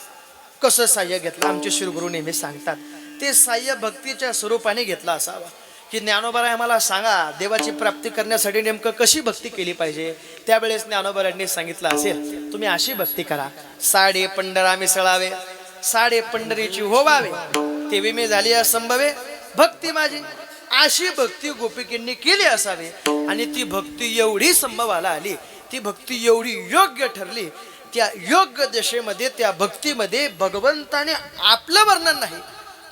कसं साह्य घेतलं? आमचे श्रीगुरु नेहमी सांगतात ते साह्य भक्तीच्या स्वरूपाने घेतलं असावं. की ज्ञानोबाराय आम्हाला सांगा देवाची प्राप्ती करण्यासाठी नेमकं कशी भक्ती केली पाहिजे. त्यावेळेस ज्ञानोबारांनी सांगितलं असेल, तुम्ही अशी भक्ती करा, साडे पंढरा मिसळावे, साडे पंढरीची होवावे, तेवी मी झाली असंभवे भक्ती माझी. अशी भक्ती गोपिकेंनी केली असावी. आणि ती भक्ती एवढी संभवाला आली, ती भक्ती एवढी योग्य ठरली, त्या योग्य दशेमध्ये त्या भक्तीमध्ये भगवंताने आपलं वर्णन नाही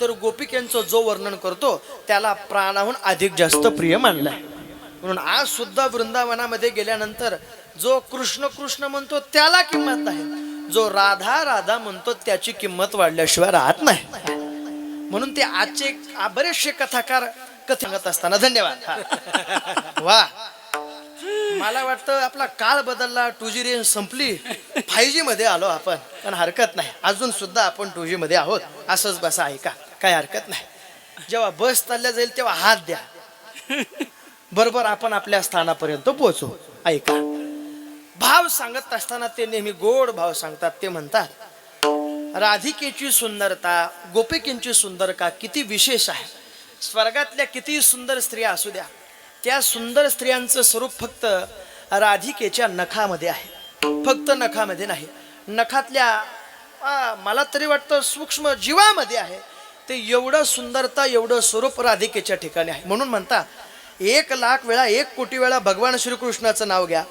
तर गोपिकेंचं जो वर्णन करतो त्याला प्राणाहून अधिक जास्त प्रिय मानलाय. म्हणून आज सुद्धा वृंदावनामध्ये गेल्यानंतर जो कृष्ण कृष्ण म्हणतो त्याला किंमत नाही, जो राधा राधा म्हणतो त्याची किंमत वाढल्याशिवाय राहत नाही. म्हणून ते आजचे बरेचसे कथाकार कथा सांगत असताना धन्यवाद. वा, मला वाटतं आपला काळ बदलला, 2G रेंज संपली, 5G मध्ये आलो आपण. पण हरकत नाही, अजून सुद्धा आपण 2G मध्ये आहोत. असंच बसा, ऐका, काय हरकत नाही. जेव्हा बस चालल्या जाईल तेव्हा हात द्या, बरोबर आपण आपल्या स्थानापर्यंत पोहोचू. ऐका, भाव सांगत असताना ते नेहमी गोड भाव सांगतात. ते म्हणतात, राधिकेची सुंदरता, गोपिकेंची सुंदरता किती विशेष आहे. स्वर्गातल्या किती सुंदर स्त्रिया असू द्या, त्या सुंदर स्त्रियांचं स्वरूप फक्त राधिकेच्या नखामध्ये आहे, फक्त नखामध्ये नाही, नखातल्या मला तरी वाटतं सूक्ष्म जीवामध्ये आहे. ते एवढं सुंदरता, एवढं स्वरूप राधिकेच्या ठिकाणी आहे. म्हणून म्हणता 1,00,000 वेळा, 1,00,00,000 वेळा भगवान श्रीकृष्णाचं नाव घ्या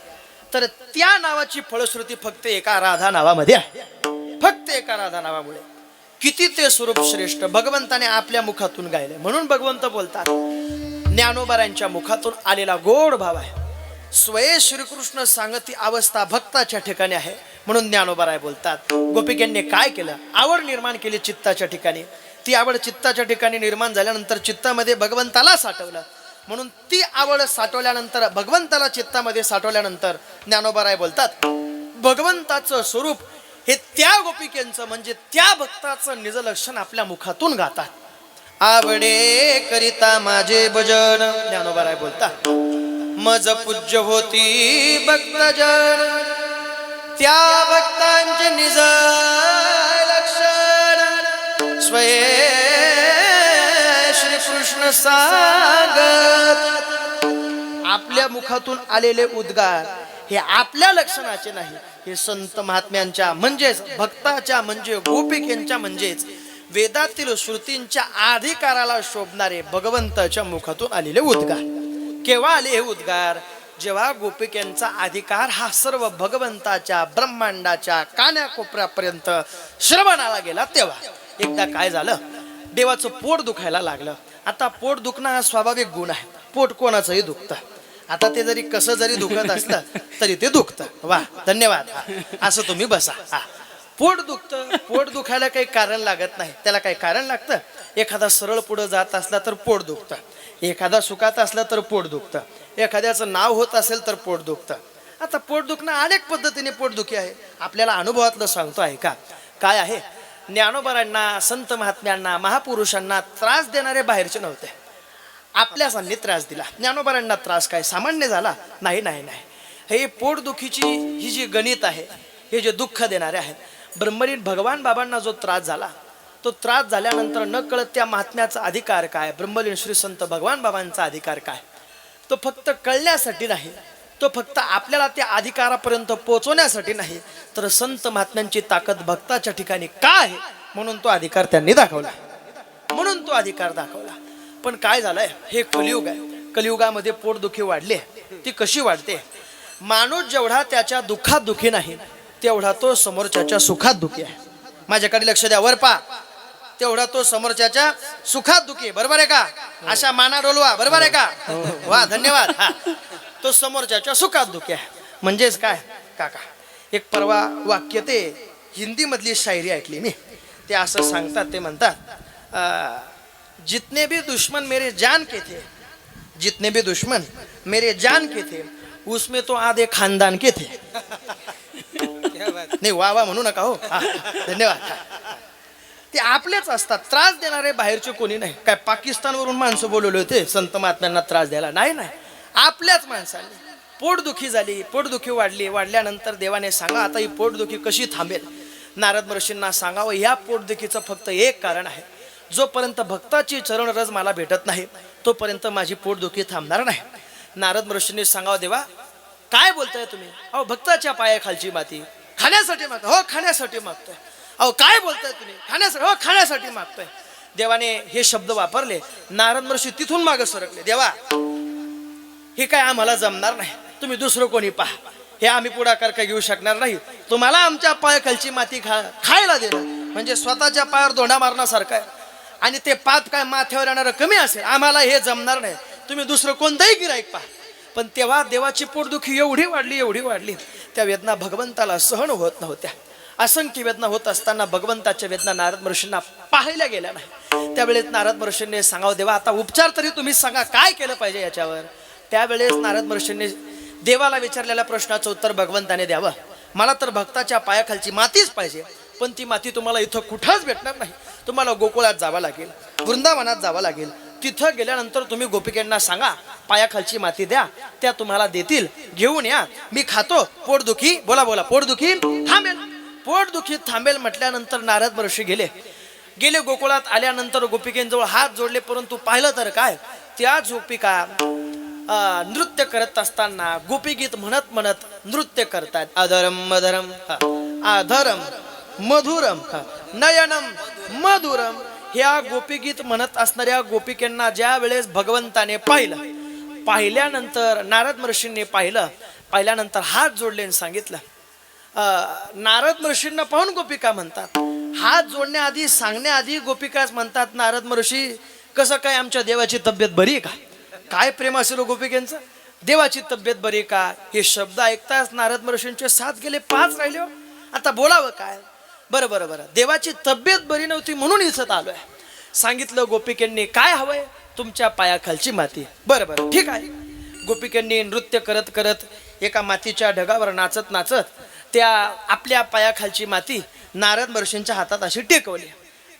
तर त्या नावाची फलश्रुती फक्त एका राधा नावामध्ये आहे, फक्त एका राधा नावामुळे. किती ते स्वरूप श्रेष्ठ भगवंताने आपल्या मुखातून गायले. म्हणून भगवंत बोलतात, ज्ञानोबारांच्या मुखातून आलेला गोड भाव आहे. स्वये श्रीकृष्ण सांगती अवस्था भक्ताच्या ठिकाणी आहे. म्हणून ज्ञानोबाराय बोलतात, गोपिकांनी काय केलं? आवड निर्माण केली चित्ताच्या ठिकाणी. ती आवड चित्ताच्या ठिकाणी निर्माण झाल्यानंतर चित्तामध्ये भगवंताला साठवलं. म्हणून ती आवड साठवल्यानंतर, भगवंताला चित्तामध्ये साठवल्यानंतर ज्ञानोबाराय बोलतात, भगवंताचं स्वरूप हे त्या गोपिकेंचं म्हणजे त्या भक्ताचं निजलक्षण आपल्या मुखातून गातात. आवडे करिता माझे भजन, ज्ञानोबाराय बोलतात, मज पूज्य होती भक्तजन, त्या भक्तांचे निज लक्षण स्वये श्रीकृष्ण सांगत. आपल्या मुखातून आलेले उद्गार हे आपल्या लक्षणाचे नाही, हे संत महात्म्यांच्या म्हणजेच भक्ताच्या म्हणजे गोपिकेंच्या म्हणजेच वेदातील श्रुतींच्या अधिकाराला शोभणारे भगवंताच्या मुखातून आलेले उद्गार. केव्हा आले हे उद्गार? जेव्हा गोपिकेंचा अधिकार हा सर्व भगवंताच्या ब्रह्मांडाच्या कानाकोपऱ्यापर्यंत श्रवणाला गेला. तेव्हा एकदा काय झालं, देवाचं पोट दुखायला लागलं. आता पोट दुखणं हा स्वाभाविक गुण आहे, पोट कोणाचंही दुखतं. आता ते जरी कसं जरी दुखत असलं तरी ते दुखतं. वा, धन्यवाद. असं तुम्ही बसा. पोट दुखतं, पोट दुखायला काही कारण लागत नाही, त्याला काही कारण लागतं. एखादा सरळ पुढं जात असला तर पोट दुखतं, एखादा सुखात असला तर पोट दुखतं, एखाद्याचं नाव होत असेल तर पोट दुखतं. आता पोट दुखणं अनेक पद्धतीने पोटदुखी आहे. आपल्याला अनुभवातलं सांगतो आहे का काय आहे. ज्ञानोबारांना, संत महात्म्यांना, महापुरुषांना त्रास देणारे बाहेरचे नव्हते. आपल्या सांनी त्रास दिला. ज्ञानोबारांना त्रास काय सामान्य झाला? नाही नाही नाही. हे पोटदुखीची ही जी गणित आहे, हे जे दुःख देणारे आहेत, ब्रह्मलीन भगवान बाबांना जो त्रास झाला, तो त्रास झाल्यानंतर न कळत त्या महात्म्याचा अधिकार काय, ब्रह्मलीन श्री संत भगवान बाबांचा अधिकार काय, तो फक्त कळण्यासाठी नाही तो फक्त आपल्याला त्या अधिकारापर्यंत पोहोचवण्यासाठी नाही, तर संत महात्म्यांची ताकद भक्ताच्या ठिकाणी काय आहे म्हणून तो अधिकार त्यांनी दाखवला, म्हणून तो अधिकार दाखवला. पण काय झालंय, हे कलियुग आहे. कलियुगामध्ये पोटदुखी वाढली. ती कशी वाढते? माणूस जेवढा त्याच्या दुःखात दुखी नाही तेवढा तो समोरच्याच्या सुखात दुखी आहे. माझ्याकडे लक्ष द्या, वर पा. तेवढा तो समोरच्याच्या सुखात दुखी, बरोबर आहे का? अशा माना डोलवा, बरोबर आहे का? वा, धन्यवाद. तो समोरच्याच्या सुखात दुखी आहे. म्हणजेच काय काका, एक परवा वाक्य ते हिंदी मधली शायरी ऐकली मी. ते असं सांगतात, ते म्हणतात, जितने भी दुश्मन मेरे जान के थे, जितने भी दुश्मन मेरे जान के थे, उसमें तो आधे खानदान के थे. नाही, वा वा म्हणू नका हो, धन्यवाद. ते आपलेच असतात, त्रास देणारे बाहेरचे कोणी नाही. काय पाकिस्तानवरून माणसं बोलवले होते संत महात्म्यांना त्रास द्यायला? नाही नाही, आपल्याच माणसाने. पोटदुखी झाली, पोटदुखी वाढली. वाढल्यानंतर देवाने सांगा आता ही पोटदुखी कशी थांबेल. नारद महर्षींना सांगावं, ह्या पोटदुखीचं फक्त एक कारण आहे, जोपर्यंत भक्ताची चरण रज मला भेटत नाही तोपर्यंत माझी पोटदुखी थांबणार नाही. नारद महर्षींनी सांगावं, देवा काय बोलताय तुम्ही? अहो, भक्ताच्या पायाखालची माती खाण्यासाठी मागतोय. हो, खाण्यासाठी मागतोय. अहो, काय बोलताय तुम्ही? खाण्यासाठी. हो, खाण्यासाठी मागतोय. देवाने हे शब्द वापरले. नारद महर्षी तिथून मागे सरकले. देवा, हे काय आम्हाला जमणार नाही, तुम्ही दुसरं कोणी पहा. हे आम्ही पुढाकार काय घेऊ शकणार नाही. तुम्हाला आमच्या पायाखालची माती खायला देणं म्हणजे स्वतःच्या पायावर दोंडा मारण्यासारखं आहे. आणि ते पाप काय माथ्यावर येणारं कमी असेल, आम्हाला हे जमणार नाही. तुम्ही दुसरं कोणताही गिराईक पहा. पण तेव्हा देवाची पोटदुखी एवढी वाढली, एवढी वाढली, त्या वेदना भगवंताला सहन होत नव्हत्या. असंख्य वेदना होत असताना भगवंताच्या वेदना नारद महर्षींना पाहायला गेल्या नाही. त्यावेळेस नारद महर्षींनी सांगावं, देवा आता उपचार तरी तुम्ही सांगा, काय केलं पाहिजे याच्यावर. त्यावेळेस नारद महर्षींनी देवाला विचारलेल्या प्रश्नाचं उत्तर भगवंताने द्यावं. मला तर भक्ताच्या पायाखालची मातीच पाहिजे, पण ती माती तुम्हाला इथं कुठंच भेटणार नाही. तुम्हाला गोकुळात जावं लागेल, वृंदावनात जावं लागेल. तिथं गेल्यानंतर तुम्ही गोपिकांना सांगा पायाखालची माती द्या, त्या तुम्हाला देतील, घेऊन या, मी खातो. पोटदुखी, बोला बोला, पोटदुखी थांबेल. पोटदुखी थांबेल म्हटल्यानंतर नारद महर्षी गेले गोकुळात. आल्यानंतर गोपिकेंजवळ हात जोडले, परंतु पाहिलं तर काय, त्या गोपिका नृत्य करत असताना गोपीगीत म्हणत म्हणत नृत्य करतात. अधरम मधरम अधरम मधुरम नयनम मधुरम. ह्या गोपीगीत म्हणत असणाऱ्या गोपिकांना ज्या वेळेस भगवंताने पाहिल्यानंतर नारद महर्षींनी पाहिल्यानंतर हात जोडले आणि सांगितलं. नारद महर्षींना पाहून गोपिका म्हणतात, हात जोडण्याआधी सांगण्याआधी गोपिकाच म्हणतात, नारद महर्षी कसं काय, आमच्या देवाची तब्येत बरी आहे का? काय प्रेम असेल गोपिकांचं. देवाची तब्येत बरी का? हे शब्द ऐकताच नारद महर्षींचे 7 गेले 5 राहिले. आता बोलावं काय? बरं बरं बरं, देवाची तब्येत बरी नव्हती म्हणून इथं आलोय. सांगितलं गोपिकांनी, काय हवंय? तुमच्या पायाखालची माती. बरं बरं, ठीक आहे. गोपिकांनी नृत्य करत करत एका मातीच्या ढगावर नाचत नाचत त्या आपल्या पायाखालची माती नारद महर्षींच्या हातात अशी टेकवली.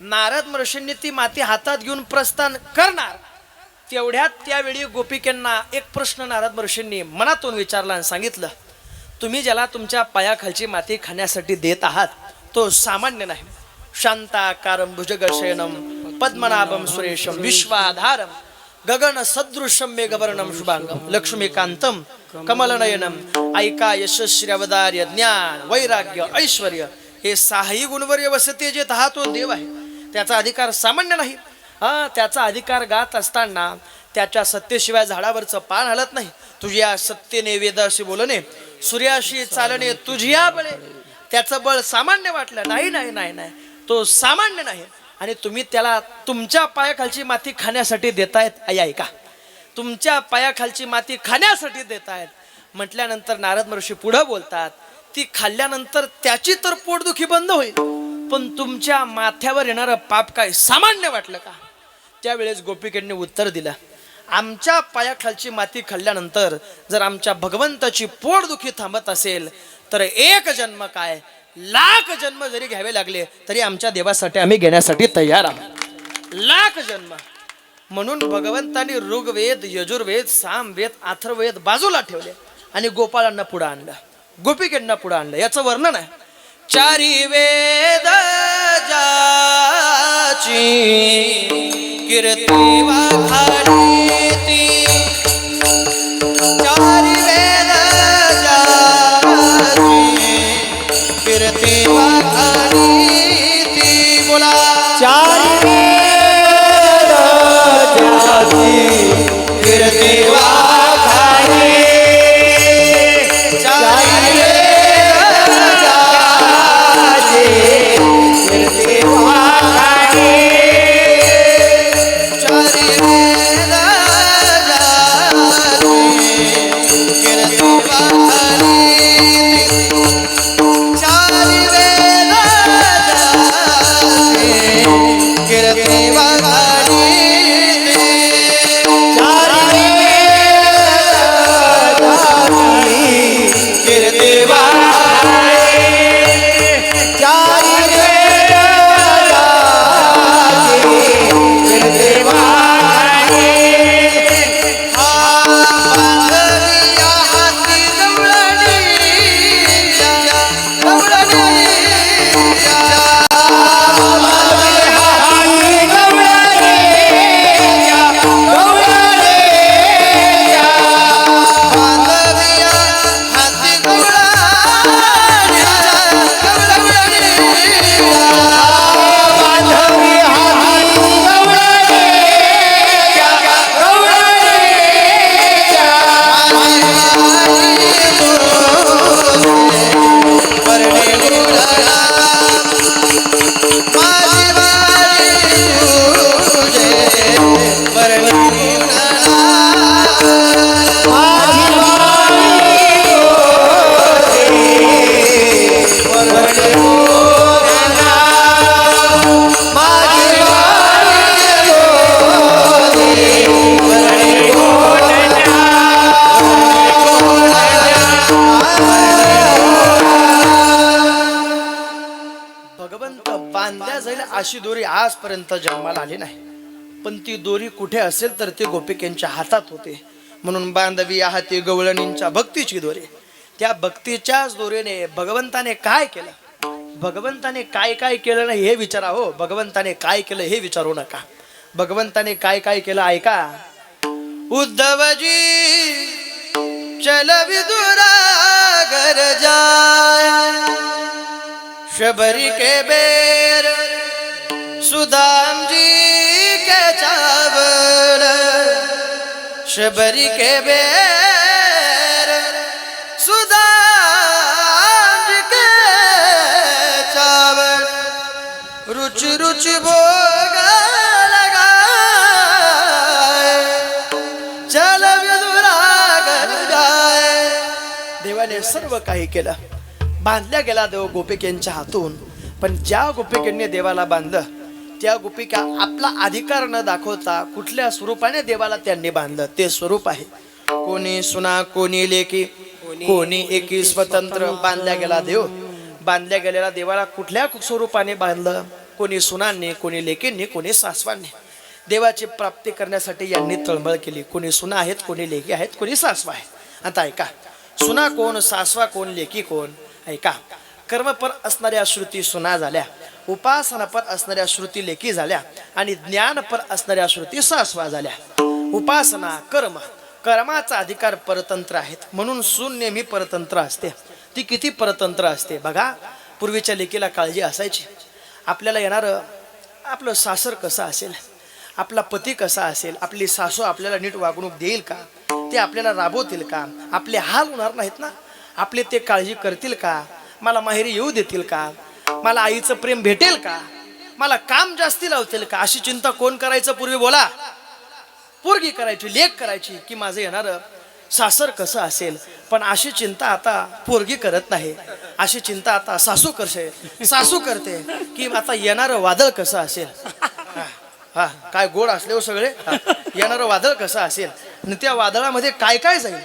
नारद महर्षींनी ती माती हातात घेऊन प्रस्थान करणार तेवढ्यात त्यावेळी गोपिकांना एक प्रश्न नारद महर्षींनी मनातून विचारला आणि सांगितलं, तुम्ही ज्याला तुमच्या पायाखालची माती खाण्यासाठी देत आहात तो सामान्य नाही. शांताकारं भुजगशयनं पद्मनाभं सुरेशं विश्वाधारं गगन सदृशं मेघवर्णं शुभांगं लक्ष्मीकांतं कमलनयनं. ऐका यशस्वी ज्ञान वैराग्य ऐश्वर्य हे 6ही गुणवर्य वसते जे हा तो देव आहे. त्याचा अधिकार सामान्य नाही. त्याचा अधिकार गात असताना त्याच्या सत्तेशिवाय झाडावरचं पान हलत नाही. तुझ्या सत्तेने वेदाशी बोलणे, सूर्याशी चालणे तुझ्या बळे. त्याचं बळ सामान्य वाटलं नाही, नाही नाही नाही, तो सामान्य नाही. आणि तुम्ही त्याला तुमच्या पायाखालची माती खाण्यासाठी देतायत. ऐका, तुमच्या पायाखालची माती खाण्यासाठी देतायत म्हटल्यानंतर नारद महर्षी पुढे बोलतात, ती खाल्ल्यानंतर त्याची तर पोटदुखी बंद होईल, पण तुमच्या माथ्यावर येणारं पाप काय सामान्य वाटलं का? त्यावेळेस गोपिकांनी उत्तर दिलं, आमच्या पायाखालची माती खाल्ल्यानंतर जर आमच्या भगवंताची पोटदुखी थांबत असेल तर 1 जन्म काय 1,00,000 जन्म जरी घ्यावे लागले तरी आमच्या देवासाठी आम्ही घेण्यासाठी तयार आहोत. 1,00,000 जन्म. म्हणून भगवंतांनी ऋग्वेद, यजुर्वेद, सामवेद, अथर्ववेद बाजूला ठेवले आणि गोपाळांना पुढे आणलं, गोपिकांना पुढे आणलं. याचं वर्णन आहे, 4 वेद जाची कीर्ती वाखाणीती, 4 वेद अशी दोरी आजपर्यंत जन्माला आली नाही, पण ती दोरी कुठे असेल तर ती गोपिकेंच्या हातात होते. म्हणून बांधवी हाती गवळणींच्या भक्तीची दोरी. त्या भक्तीच्याच दोरीने भगवंताने काय केलं, भगवंताने काय काय केलं नाही हे विचारा. हो, भगवंताने काय केलं हे विचारू नका. भगवंताने काय काय केलं ऐका. उद्धवजी चल विदुरा घर जाय, शबरी के बेर सुदाम जी के चावल, शबरी के बेर सुदाम जी के चावल, रुचि रुचि भोग लगाए, चल विदुरा घर जाए. देवाने सर्व काही केलं. बांधल्या गेला देव गोपिकेंच्या हातून. पण ज्या गोपिकेंनी देवाला बांधलं त्या गोपिका आपला अधिकार न दाखवता कुठल्या स्वरूपाने देवाला त्यांनी बांधलं ते स्वरूप आहे. कोणी सुना, कोणी लेकी, कोणी एकी स्वतंत्र. बांधल्या गेला देव. बांधल्या गेलेला देवाला कुठल्या स्वरूपाने बांधलं? कोणी सुनांनी, कोणी लेकींनी, कोणी सासवांनी. देवाची प्राप्ती करण्यासाठी यांनी तळमळ केली. कोणी सुना आहेत, कोणी लेकी आहेत, कोणी सासवा आहे. आता ऐका, सुना कोण, सासवा कोण, लेकी कोण? ऐका, कर्मपर असणाऱ्या श्रुती सुना झाल्या, उपासनापर असणाऱ्या श्रुती लेकी झाल्या आणि ज्ञानपर असणाऱ्या श्रुती सासवा झाल्या. उपासना कर्म, कर्माचा अधिकार परतंत्र आहेत. म्हणून सून नेहमी परतंत्र असते. ती किती परतंत्र असते बघा. पूर्वीच्या लेकीला काळजी असायची, आपल्याला येणारं आपलं सासर कसं असेल, आपला पती कसा असेल, आपली सासू आपल्याला नीट वागणूक देईल का, ते आपल्याला राबवतील का, आपले हाल होणार नाहीत ना, आपले ते काळजी करतील का, मला माहेरी येऊ देतील का, मला आईचं प्रेम भेटेल का, मला काम जास्ती लावतील का, अशी चिंता कोण करायचं पूर्वी बोला? पोरगी करायची, लेक करायची की माझं येणारं सासर कसं असेल. पण अशी चिंता आता पोरगी करत नाही. अशी चिंता आता सासू करते की आता येणारं वादळ कसं असेल. हा, काय गोड असले हो सगळे. येणारं वादळ कसं असेल आणि त्या वादळामध्ये काय काय जाईल.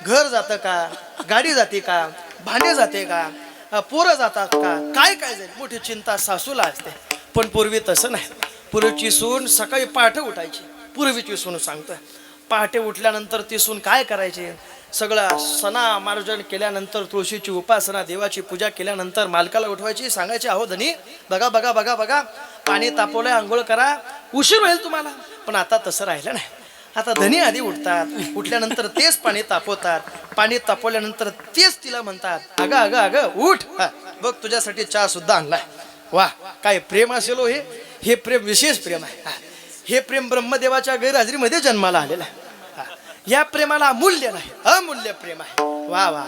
घर जातं का, गाडी जाते का, भांडे जाते का, पोरं जातात का, काय काय जाईल, मोठी चिंता सासूला असते. पण पूर्वी तसं नाही. पूर्वीची सून सकाळी पहाटे उठायची. पूर्वीची सून सांगतोय, पहाटे उठल्यानंतर ती सून काय करायची, सगळं सणा मार्जन केल्यानंतर, तुळशीची उपासना, देवाची पूजा केल्यानंतर मालकाला उठवायची, सांगायची, अहो धनी बघा बघा बघा बघा, पाणी तापवलंय, आंघोळ करा, उशीर होईल तुम्हाला. पण आता तसं राहिलं नाही. आता धनी आधी उठतात, उठल्यानंतर तेच पाणी तापवतात, पाणी तापवल्यानंतर तेच तिला म्हणतात, अगं अगं अगं उठ, बघ तुझ्यासाठी चहा सुद्धा आणलाय. वा, काय प्रेम असेल हो हे. हे प्रेम विशेष प्रेम आहे. हे प्रेम ब्रह्मदेवाच्या गैरहजेरीमध्ये जन्माला आलेलं आहे. या प्रेमाला मूल्य नाही, अमूल्य प्रेम आहे. वा वा,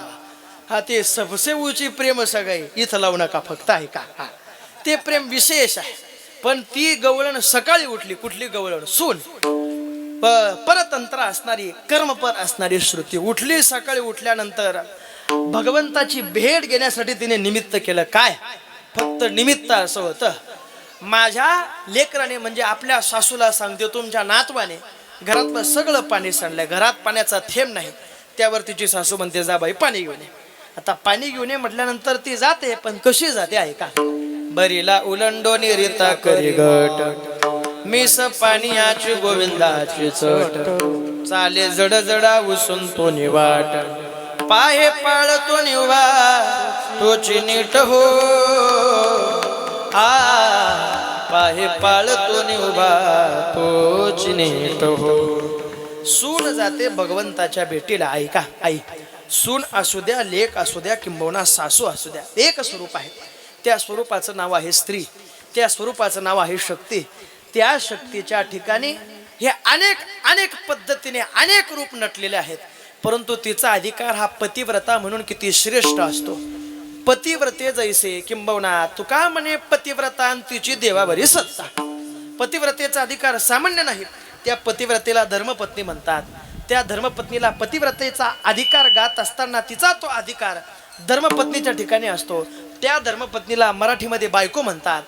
हा ते सबसे ऊंची प्रेम सगळे इथं लावू नका फक्त, आहे का. हा, ते प्रेम विशेष आहे. पण ती गवळण सकाळी उठली. कुठली गवळण? सून. परतंत्र असणारी, कर्मपर असणारी श्रुती उठली. सकाळी उठल्यानंतर भगवंताची भेट घेण्यासाठी तिने निमित्त केलं. काय? फक्त निमित्त असं होतं. माझ्या लेकराने म्हणजे आपल्या सासूला सांगते, तुमच्या नातवाने घरातलं सगळं पाणी सांडलंय, घरात पाण्याचा थेंब नाही. त्यावर तिची सासू म्हणते, जा बाई पाणी घेऊन ये. आता पाणी घेऊन ये म्हटल्यानंतर ती जाते. पण कशी जाते ऐका. बरीला उलंडोनी रीता करी गट, मिस पाण्याची गोविंदाची चट, चाले जड जडा उसून तो निवाट, पाहे पाळतो निवा तोची नीट हो. पाहे पाळतो निवा तोची नीट हो. सून जाते भगवंताच्या भेटीला. ऐका, आई सून असू द्या, लेक असू द्या, किंबहुना सासू असू द्या, एक स्वरूप आहे. त्या स्वरूपाचं नाव आहे स्त्री. त्या स्वरूपाचं नाव आहे शक्ती. त्या शक्तीच्या ठिकाणी हे अनेक अनेक पद्धतीने अनेक रूप नटलेले आहेत. परंतु तिचा अधिकार हा पतिव्रता म्हणून किती श्रेष्ठ असतो. पतिव्रते जैसे किंबहुना तुका म्हणे पतिव्रता आणि तिची देवावरी सत्ता. पतिव्रतेचा अधिकार सामान्य नाही. त्या पतिव्रतेला धर्मपत्नी म्हणतात. त्या धर्मपत्नीला पतिव्रतेचा अधिकार गात असताना तिचा तो अधिकार धर्मपत्नीच्या ठिकाणी असतो. त्या धर्मपत्नीला मराठीमध्ये बायको म्हणतात.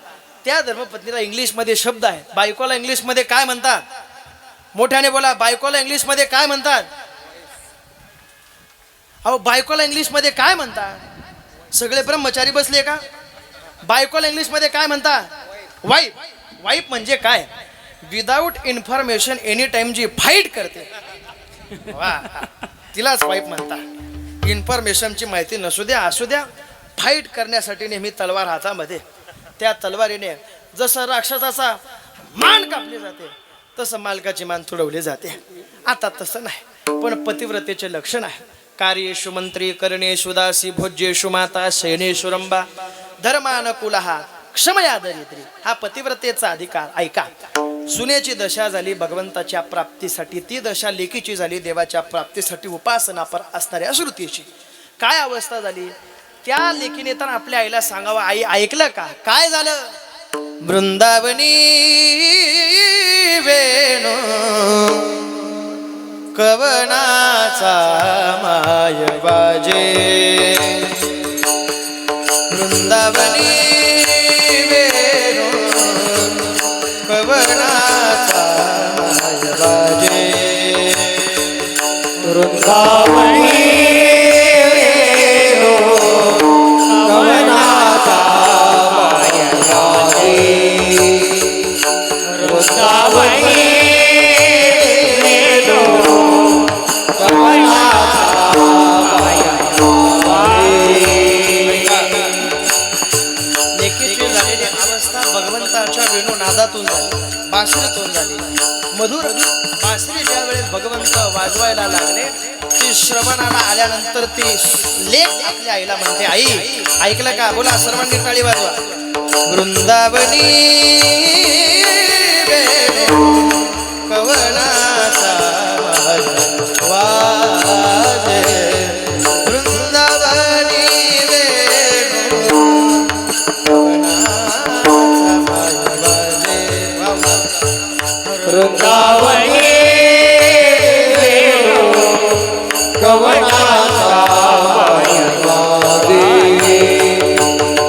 त्या धर्मपत्नीला इंग्लिशमध्ये शब्द आहे. बायकोला इंग्लिशमध्ये काय म्हणतात? मोठ्याने बोला, बायकोला इंग्लिशमध्ये काय म्हणतात? अहो, बायकोला इंग्लिशमध्ये काय म्हणतात? सगळे ब्रह्मचारी बसले का? बायकोला इंग्लिशमध्ये काय म्हणतात? वाईफ म्हणजे काय? विदाऊट इन्फॉर्मेशन एनी टाइम जी फाईट करते, वा, तिलाच वाईफ म्हणतात. इन्फॉर्मेशनची माहिती नसू द्या असू द्या, फाईट करण्यासाठी नेहमी तलवार हातामध्ये. त्या तलवारीने जसं राक्षसाचा मान कापली जाते तसं मालकाची मान तुडवली जाते. आता तसं नाही, पण पतिव्रतेचे लक्षण आहे. कार्येषु मंत्री, करणेषु दासी, भोज्येषु माता, शयनेषु रंभा, धर्मानुकूलः क्षमया दरिद्री. हा पतिव्रतेचा अधिकार. ऐका, सुनेची दशा झाली भगवंताच्या प्राप्तीसाठी, ती दशा लेकीची झाली देवाच्या प्राप्तीसाठी, उपासनापर असणाऱ्या श्रुतीची. काय अवस्था झाली? त्या लेकीने तर आपल्या आईला सांगावं, आई ऐकलं का? काय झालं? वृंदावनी वेणू कवनाचा माय बाजे, वृंदावनी वेणू कवनाचा माय बाजे, वृंदावनी नादातून झाली, बासरीतून झाली. मधुर बासरी ज्या वेळेस भगवंत वाजवायला लागले, ती श्रवणाला आल्यानंतर ती लेक आपल्या आईला म्हणते, आई ऐकलं का? बोला, सर्वांनी टाळी वाजवा. वृंदावनी कवनाचा वाजे, वृंदावनी वृंदावनी कवनाचा माय बाजे,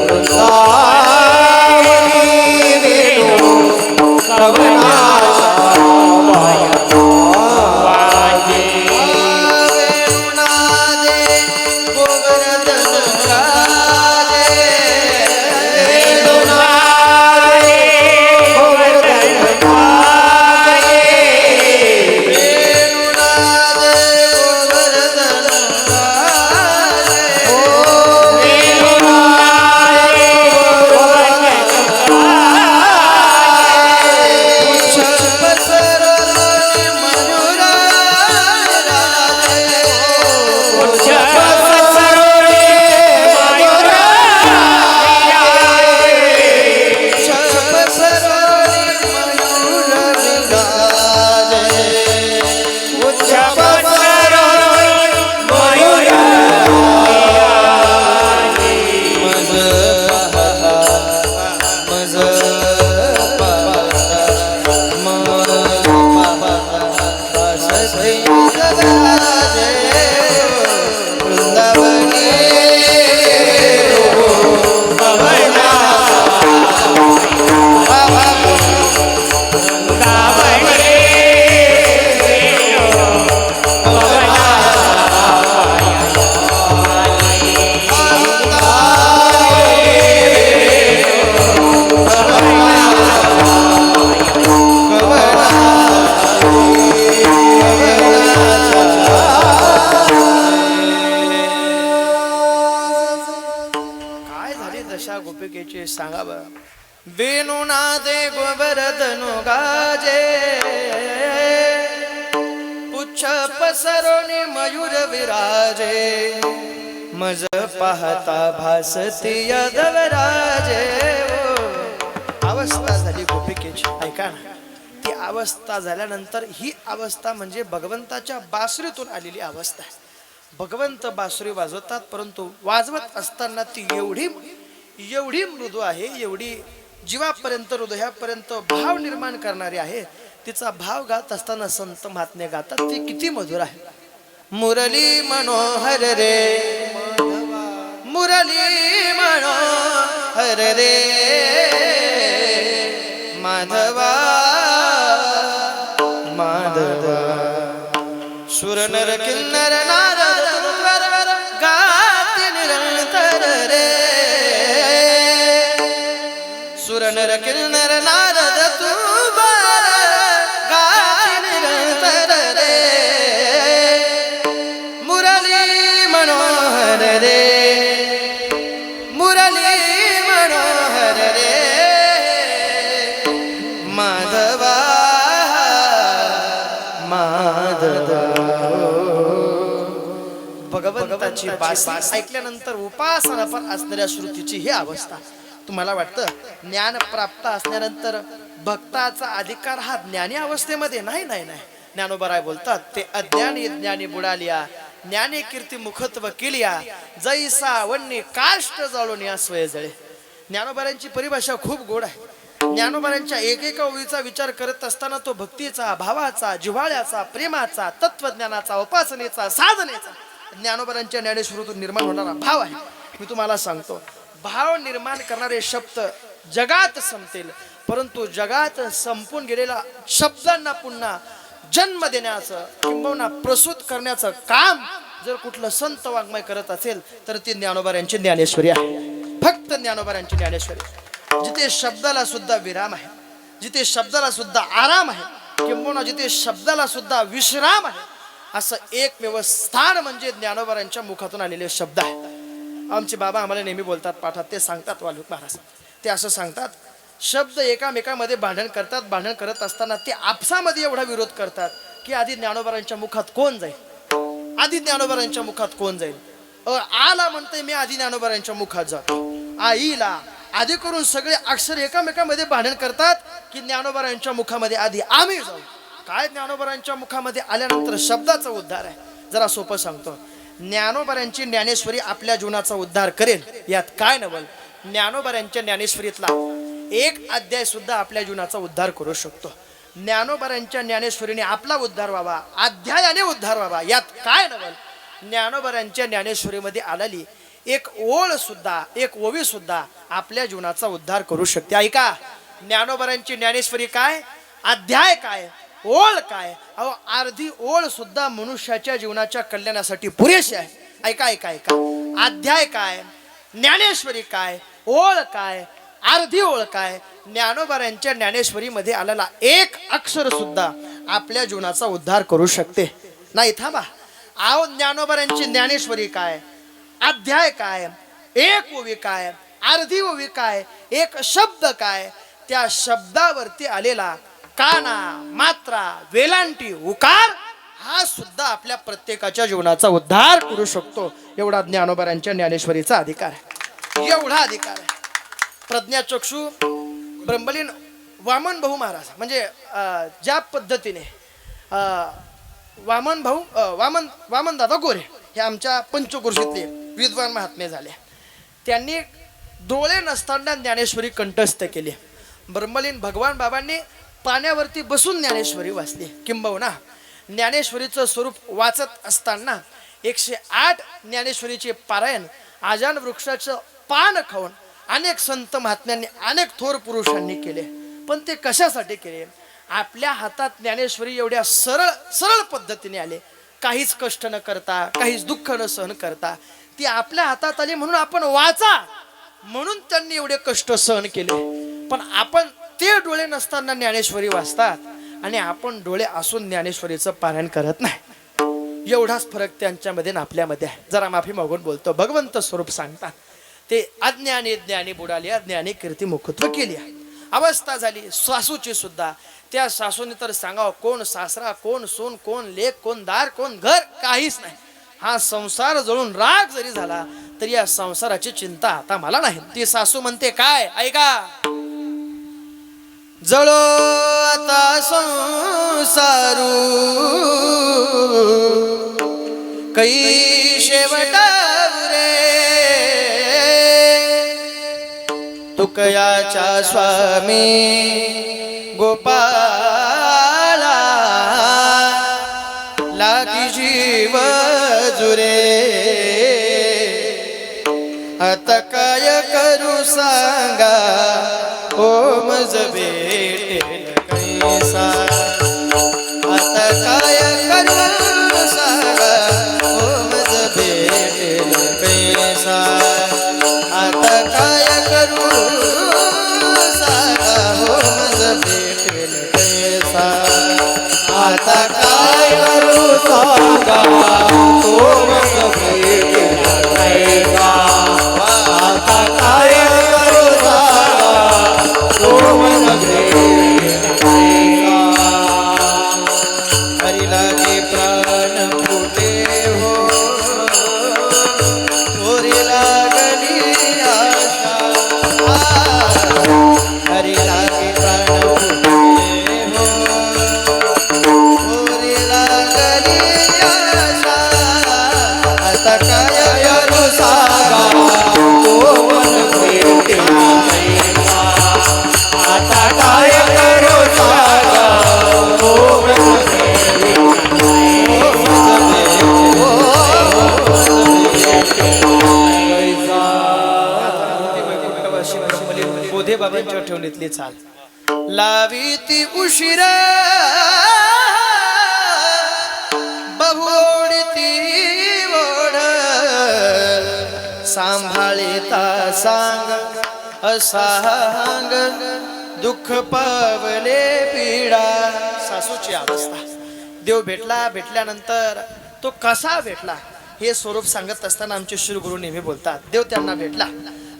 वृंदावनी कवनाचा माय बाजे. सांगावं. वेणुनादे गोवर्धनो गाजे, पुच्छ पसरोनी मयूर विराजे, मज पाहता भासती यादवराजे. अवस्था झाली गोपिकेची. ऐका ना, ती अवस्था झाल्यानंतर ही अवस्था म्हणजे भगवंताच्या बासरीतून आलेली अवस्था आहे. भगवंत बासरी वाजवतात, परंतु वाजवत असताना ती एवढी मृदू आहे, एवढी जीवापर्यंत, हृदयापर्यंत भाव निर्माण करणारी आहे. तिचा भाव गात असताना संत महात्मे गातात, ती किती मधुर आहे. मुरली मनोहर रे, मुरली मनोहर रे माधवा, माधवा सुर नर किन्नर नारद गाती निरंतर रे, सुर नर किन्नर नारद तू बर गाती निरंतर रे मुरली मनोहर रे मुरली मनोहर रे माधवा माधवा. भगवंताची बासरी ऐकल्यानंतर उपासनापर असणाऱ्या श्रुतीची ही अवस्था. तुम्हाला वाटतं ज्ञान प्राप्त असल्यानंतर भक्ताचा अधिकार हा ज्ञानी अवस्थेमध्ये नाही नाही नाही. ज्ञानोबराय बोलतात ते अज्ञानी ज्ञानी बुडालिया ज्ञानी कीर्ती मुखत्व केलिया जैसा वन्नी काष्ट जाळून या स्वय जळे. ज्ञानोबरांची परिभाषा खूप गोड आहे. ज्ञानोबरांच्या एकेका ओळीचा विचार करत असताना तो भक्तीचा भावाचा जिव्हाळ्याचा प्रेमाचा तत्वज्ञानाचा उपासनेचा साधनेचा ज्ञानोबरांच्या ज्ञानेश्वरीतून निर्माण होणारा भाव आहे. मी तुम्हाला सांगतो भाव निर्माण करणारे शब्द जगात संपतील परंतु जगात संपून गेलेल्या शब्दांना पुन्हा जन्म देण्याचं किंबहुना प्रसूत करण्याचं काम जर कुठलं संत वाङ्मय करत असेल तर ती ज्ञानोबरांची ज्ञानेश्वरी आहे. फक्त ज्ञानोबरांची ज्ञानेश्वरी जिथे शब्दाला सुद्धा विराम आहे जिथे शब्दाला सुद्धा आराम आहे किंबहुना जिथे शब्दाला सुद्धा विश्राम आहे असं एकमेव स्थान म्हणजे ज्ञानोबरांच्या मुखातून आलेले शब्द आहे. आमचे बाबा आम्हाला नेहमी बोलतात पाठात ते सांगतात वाल्मिक महाराज ते असं सांगतात शब्द एकामेकामध्ये भांडण करतात. भांडण करत असताना ते आपसामध्ये एवढा विरोध करतात की आधी ज्ञानोबरांच्या मुखात कोण जाईल आधी ज्ञानोबरांच्या मुखात कोण जाईल. आला म्हणते मी आधी ज्ञानोबरांच्या मुखात जातो आईला आधी करून सगळे अक्षर एकामेकामध्ये भांडण करतात की ज्ञानोबरांच्या मुखामध्ये आधी आम्ही जाऊ. काय ज्ञानोबरांच्या मुखामध्ये आल्यानंतर शब्दाचा उद्धार आहे. जरा सोपं सांगतो ज्ञानोबरांची ज्ञानेश्वरी आपल्या जीवनाचा उद्धार करेल यात काय नवल. ज्ञानोबरांच्या ज्ञानेश्वरीतला एक अध्याय सुद्धा आपल्या जीवनाचा उद्धार करू शकतो. ज्ञानोबरांच्या ज्ञानेश्वरीने आपला उद्धार व्हावा अध्यायाने उद्धार व्हावा यात काय नवल. ज्ञानोबरांच्या ज्ञानेश्वरीमध्ये आलेली एक ओळ सुद्धा एक ओवी सुद्धा आपल्या जीवनाचा उद्धार करू शकते. ऐका ज्ञानोबरांची ज्ञानेश्वरी काय अध्याय काय ओळ काय अहो अर्धी ओळ सुद्धा मनुष्याच्या जीवनाच्या कल्याणासाठी पुरेशी आहे. ऐका ऐका ऐका अध्याय काय ज्ञानेश्वरी काय ओळ काय अर्धी ओळ काय ज्ञानोबरांच्या ज्ञानेश्वरीमध्ये आलेला एक अक्षर सुद्धा आपल्या जीवनाचा उद्धार करू शकते. नाही थांबा अहो ज्ञानोबरांची ज्ञानेश्वरी काय अध्याय काय एक ओवी काय अर्धी ओवी काय एक शब्द काय त्या शब्दावरती आलेला काना मात्रा वेलांटी उकार हा सुद्धा आपल्या प्रत्येकाच्या जीवनाचा उद्धार करू शकतो. एवढा ज्ञानोबरांच्या ज्ञानेश्वरीचा अधिकार आहे एवढा अधिकार आहे. प्रज्ञाचक्षू ब्रह्मलीन वामन भाऊ महाराज म्हणजे ज्या पद्धतीने वामन दादा गोरे हे आमच्या पंचकृषीतले विद्वान महात्मे झाले. त्यांनी डोळे नसताना ज्ञानेश्वरी कंठस्थ केली. ब्रह्मलीन भगवान बाबांनी पाण्यावरती बसून ज्ञानेश्वरी वाचली. किंबहुना ज्ञानेश्वरीचं स्वरूप वाचत असताना 108 ज्ञानेश्वरीचे पारायण आजान वृक्षाचं पान खाऊन अनेक संत महात्म्यांनी अनेक थोर पुरुषांनी केले. पण ते कशासाठी केले आपल्या हातात ज्ञानेश्वरी एवढ्या सरळ सरळ पद्धतीने आले काहीच कष्ट न करता काहीच दुःख न सहन करता ती आपल्या हातात आली म्हणून आपण वाचा म्हणून त्यांनी एवढे कष्ट सहन केले. पण आपण ते डोळे नसताना ज्ञानेश्वरी वाचतात आणि आपण डोळे असून ज्ञानेश्वरीचं पारायण करत नाही. एवढाच फरक त्यांच्यामध्ये आणि आपल्यामध्ये आहे. जरा माफी मागून बोलतो भगवंत स्वरूप सांगतात ते अज्ञानी ज्ञानी बुडाली अज्ञानी कीर्ती मुखत्व केली अवस्था झाली सासूची सुद्धा. त्या सासूने तर सांगावं कोण सासरा कोण सून कोण लेक कोण दार कोण घर काहीच नाही. हा संसार जळून राग जरी झाला तरी या संसाराची चिंता आता मला नाही. ती सासू म्हणते काय ऐका जळो आता संसारू कै शेवटाव रे तुकयाच्या स्वामी गोपाला लागी जीव जुरे आता काय करू सांगा ओम भेटेल कैसा आता काय करू सांगा ओम भेटेल कैसा आता काय करू सांगा भेटेल कैसा आता काय करू सांगा तो मन भेटेल कैसा आता काय करू सांगा तो मन भेटेल कैसा हरी लागे प्राण फुटे हो थोरी लागली आशा हरी लागे प्राण फुटे हो थोरी लागली आशा आता काय करू सांगा तो मन भेटेल कैसा आता काय करू सांगा तो मन बोधे बाबांच्या ठेवणीतली चाल लावी ती उशिरा बहुडी ती ओढ सांभाळिता सांग असांग दुःख पावले पीडा सासूची अवस्था देव भेटल्यानंतर तो कसा भेटला हे स्वरूप सांगत असताना आमचे श्री गुरु नेहमी बोलतात देव त्यांना भेटला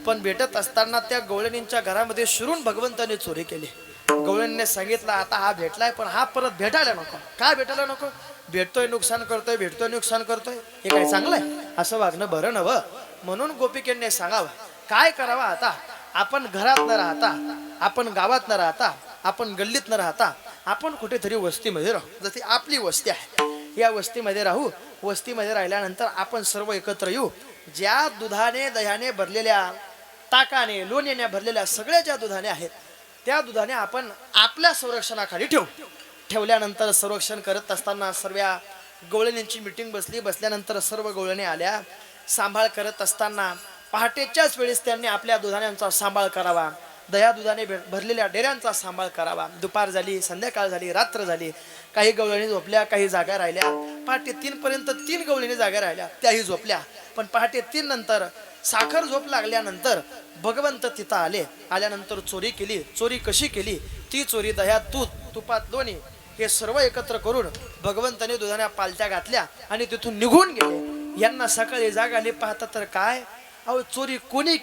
पण भेटत असताना त्या गवळणींच्या घरामध्ये शिरून भगवंताने चोरी केली गवळणीने सांगितलं आता हा भेटलाय पण हा परत भेटायला नको का भेटायला नको भेटतोय नुकसान करतोय भेटतोय नुकसान करतोय हे काय चांगलंय असं वागणं बरं नवं म्हणून गोपिकेंनी सांगावं काय करावं आता आपण घरात न राहता आपण गावात न राहता आपण गल्लीत न राहता आपण कुठेतरी वस्तीमध्ये राहू जशी आपली वस्ती आहे या वस्तीमध्ये राहू वस्तीमध्ये राहिल्यानंतर आपण सर्व एकत्र येऊ ज्या दुधाने दह्याने भरलेल्या ताकाने लोण्याने भरलेल्या सगळ्या ज्या दुधाने आहेत त्या दुधाने आपण आपल्या संरक्षणाखाली ठेवल्यानंतर संरक्षण करत असताना सर्व गवळणींची मीटिंग बसल्यानंतर सर्व गवळणी आल्या सांभाळ करत असताना पहाटेच्याच वेळेस त्यांनी आपल्या दुधाण्यांचा सांभाळ करावा दह्या दुधाने भरलेल्या डेऱ्यांचा सांभाळ करावा दुपार झाली संध्याकाळ झाली रात्र झाली काही गवळणी झोपल्या काही जागा राहिल्या पहाटे 3 पर्यंत 3 गवळणी जागा राहिल्या त्याही झोपल्या पण पहाटे 3 नंतर साखर झोप लागल्यानंतर भगवंत तिथं आल्यानंतर चोरी केली चोरी कशी केली ती चोरी दह्यात तुपात लोणी हे सर्व एकत्र करून भगवंताने दुधाण्या पालत्या घातल्या आणि तिथून निघून गेले यांना सकाळी जाग आली पाहता तर काय अहो चोरी कोणी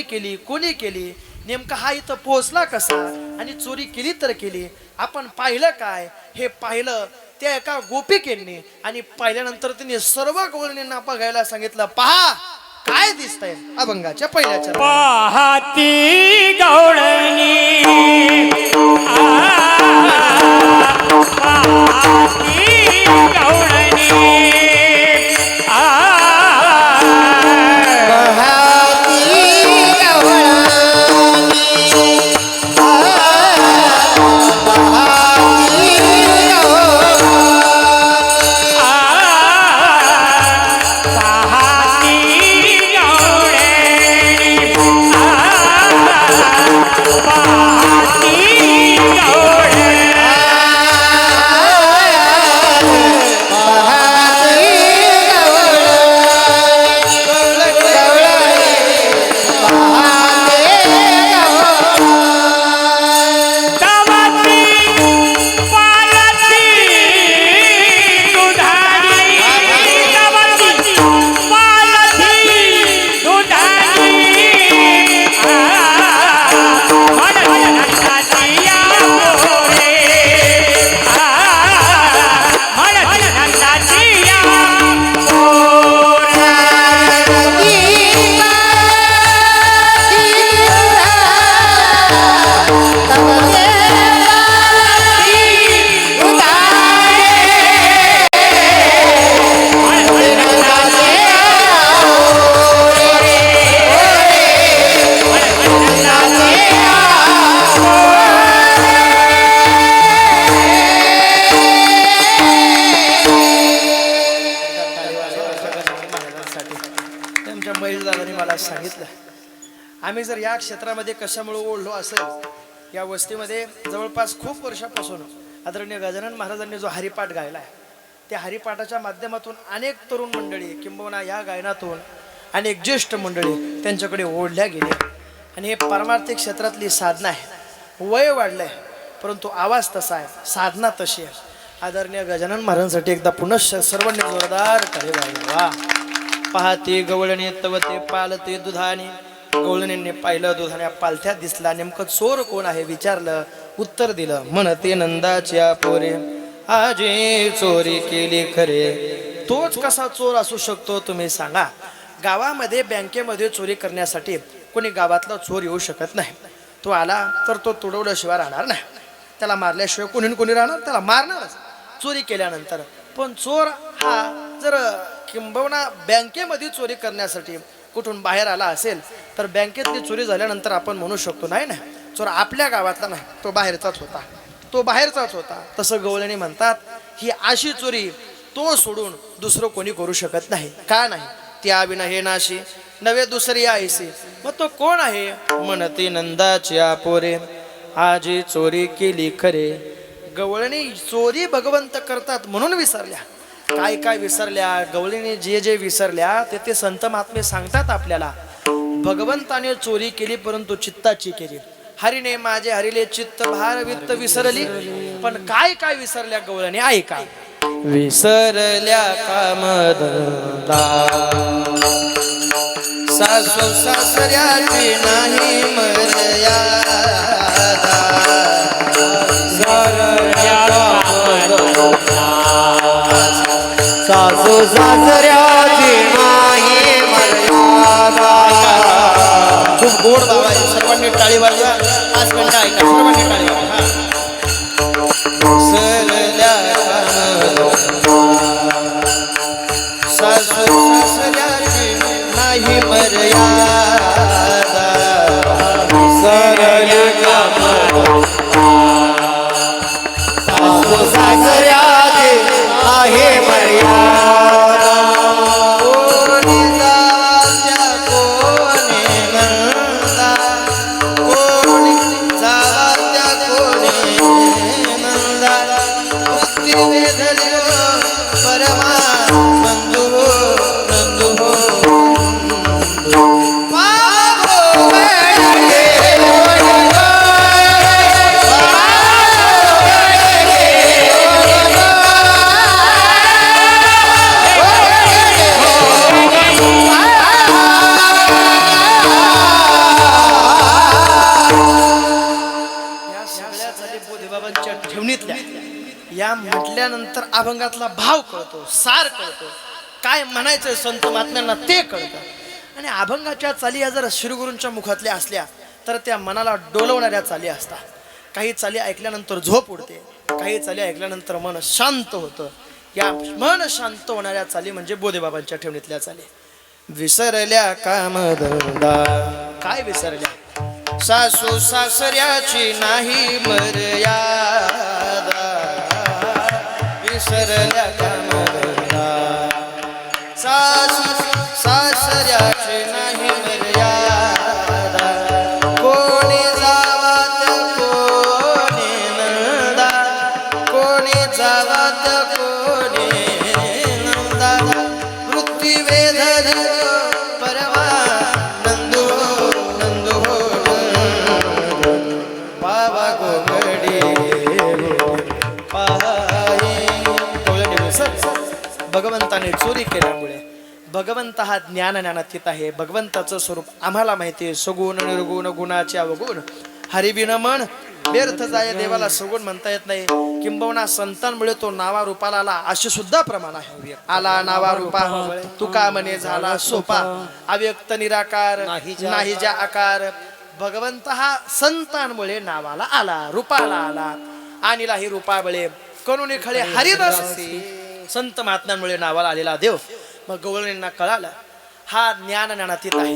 केली नेमका हा इथं पोहोचला कसा आणि चोरी केली तर केली आपण पाहिलं काय हे पाहिलं त्या एका गोपिकेंनी आणि पाहिल्यानंतर तिने सर्व गवळणींना बघायला सांगितलं पहा काय दिसतंय अभंगाच्या पहिल्या चरणात पाहती गवळणी पाहती गवळणी सांगितलं आम्ही जर या क्षेत्रामध्ये कशामुळे ओढलो असेल या वस्तीमध्ये जवळपास खूप वर्षापासून आदरणीय गजानन महाराजांनी जो हरिपाठ गायला आहे त्या हरिपाठाच्या माध्यमातून अनेक तरुण मंडळी किंबहुना या गायनातून अनेक ज्येष्ठ मंडळी त्यांच्याकडे ओढल्या गेल्या आणि हे पारमार्थिक क्षेत्रातली साधना आहे वय वाढलंय परंतु आवाज तसा आहे, साधना तशी आहे. आदरणीय गजानन महाराजांसाठी एकदा पुनश्च सर्वांनी जोरदार टाळी वाजवा. वा. पाहते गवळणी तव ते पालते दुधाने. गवळणींनी पाहिलं, दुधाने पालथ्यात दिसला. नेमकं चोर कोण आहे विचारलं, उत्तर दिलं. म्हणते नंदाच्या पोरे आजी चोरी केली खरे. तोच कसा चोर असू शकतो तुम्ही सांगा. गावामध्ये बँकेमध्ये चोरी करण्यासाठी कोणी गावातला चोर येऊ शकत नाही. तो आला तर तो तुडवल्याशिवाय राहणार नाही. त्याला मारल्याशिवाय कोणी राहणार, त्याला मारणारच चोरी केल्यानंतर. पण चोर हा जर किंबहुना बँकेमध्ये चोरी करण्यासाठी कुठून बाहेर आला असेल तर बँकेतली चोरी झाल्यानंतर आपण म्हणू शकतो नाही ना, चोर आपल्या गावातला नाही, तो बाहेरचाच होता. तसं गवळणी म्हणतात, ही अशी चोरी तो सोडून दुसरं कोणी करू शकत नाही. का नाही, त्या विना हे नाशी नवे दुसरी आईसी. मग तो कोण आहे. म्हणते नंदाच्या पोरे आजी चोरी केली खरे. गवळणी चोरी भगवंत करतात म्हणून विसरल्या. काय काय विसरल्या गवळीने, जे विसरल्या ते संत महात्मे सांगतात आपल्याला. भगवंताने चोरी केली परंतु चित्ताची केली. हरिने माझे हरिले चित्त भार वित्त विसरली. पण काय काय विसरल्या गवळणी ऐका. विसरल्या कामधंदा सासू सासऱ्याची नाही मर्यादा. सासू सासऱ्याची नाही मर्यादा. खूप गोड बाबा आहे. सर्वांनी टाळी वाजवा. 5 मिनिटं ऐका, सर्वांनी टाळी वाजवा. विसरल्या सासू सासऱ्याची नाही मर्यादा. विसरल्या सासू सासऱ्याची आहे मर्यादा. कोणी जात्या कोणी नंदा, कोणी जात्या कोणी नंदा. वृत्ती वेधली परमा बंधू नंदू. या म्हटल्यानंतर अभंगातला भाव कळतो, सार कळतो, काय म्हणायचं संत महात्म्यांना ते कळतं. आणि अभंगाच्या चाली या जर श्रीगुरूंच्या मुखातल्या असल्या तर त्या मनाला डोलवणाऱ्या चाली असतात. काही चाली ऐकल्यानंतर झोप उडते, काही चाली ऐकल्यानंतर मन शांत होतं. या मन शांत होणाऱ्या चाली म्हणजे बोधेबाबांच्या ठेवणीतल्या चाली. विसरल्या कामधंदा. काय विसरल्या. सासू सासऱ्याची नाही मर्यादा. विसरल्या कामधंदा. सासू सासऱ्याची नाही मर्यादा. कोणी जावात कोणी नंदा, कोणी जावात कोणी नंदा. वृत्ती वेधली परवा नंदू नंदू. पावा गोगडी भगवंताने चोरी केल्यामुळे. भगवंत हा ज्ञानातीत आहे. भगवंताचं स्वरूप आम्हाला माहिती आहे. सगुण निर्गुण गुणाचे अवगुण. हरिबिन मन व्यर्थ जाय. देवाला सगुण म्हणता येत नाही. किंबहुना संतांमुळे तो नावा रूपाला आला असे सुद्धा प्रमाण आहे. आला नावा रूपा तुका म्हणे झाला सोपा. अव्यक्त निराकार नाही ज्या आकार. भगवंत हा संतांमुळे नावाला आला, रूपाला आला. आणिला ही रूपाबळे करुणी खळे हरिदासी. संत महात्म्यांमुळे नावाला आलेला देव. मग गवळणींना कळालं हा ज्ञानातीत आहे,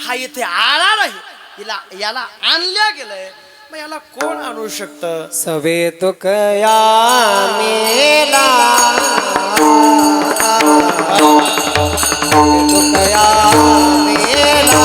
हा इथे आला नाही, याला आणल्या गेलंय. मग याला कोण आणू शकतं. सवे तो कया मेला, तो कया मेला.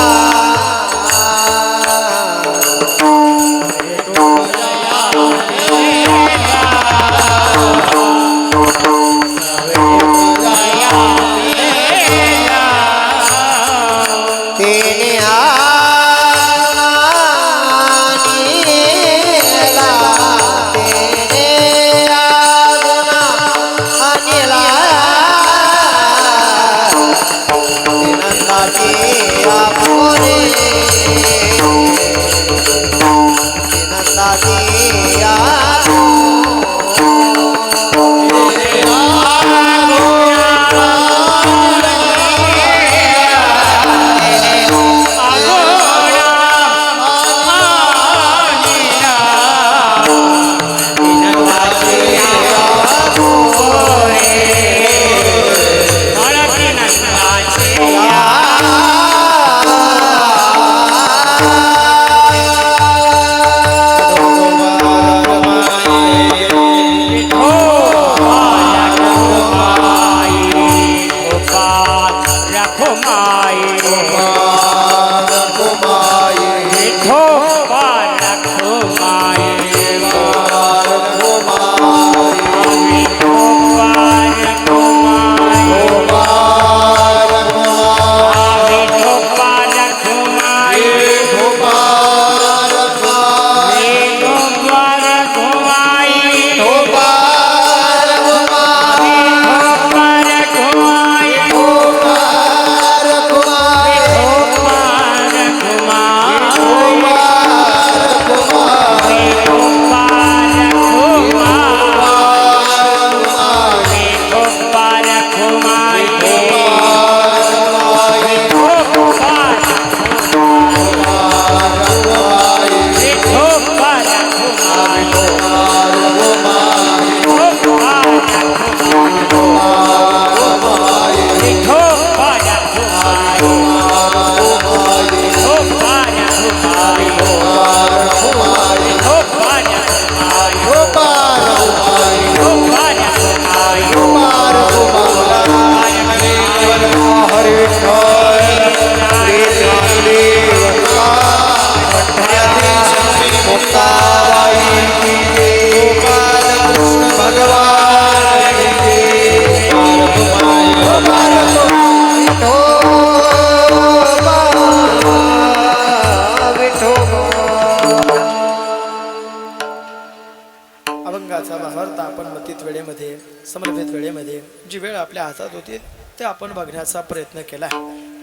अभावित वेळेमध्ये समर्पित वेळेमध्ये जी वेळ आपल्या हातात होती ते आपण बघण्याचा प्रयत्न केला.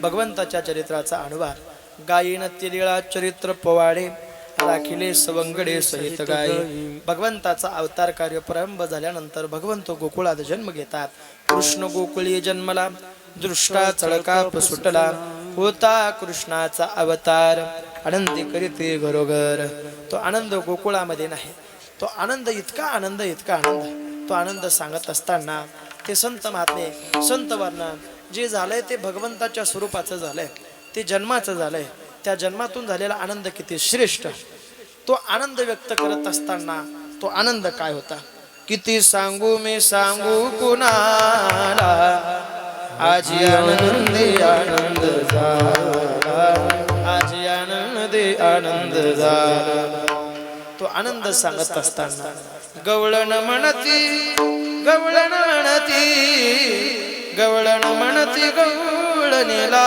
भगवंताच्या चरित्राचा अनुवाद गायीन तिलीळा चरित्र पोवाडे राखिले सवंगडे सहित गाय. भगवंताचा अवतार कार्य प्रारंभ झाल्यानंतर भगवंत गोकुळात जन्म घेतात. कृष्ण गोकुळी जन्मला दृष्टा चळकाप सुटला होता कृष्णाचा अवतार आनंदी करीते घरोघर. तो आनंद गोकुळामध्ये नाही, तो आनंद इतका आनंद तो आनंद सांगत असताना ते संत महात्मे संत वर्णन जे झालंय ते भगवंताच्या स्वरूपाचं झालंय, ते जन्माचं झालंय. त्या जन्मातून झालेला आनंद किती श्रेष्ठ. तो आनंद व्यक्त करत असताना तो आनंद काय होता, किती सांगू मी सांगू कुणाला आजी आनंदी आनंद झाला, आजी आनंदी आनंद झाला. तो आनंद सांगत असताना गवळण म्हणती गवळण म्हणती गवळण म्हणती गवळणीला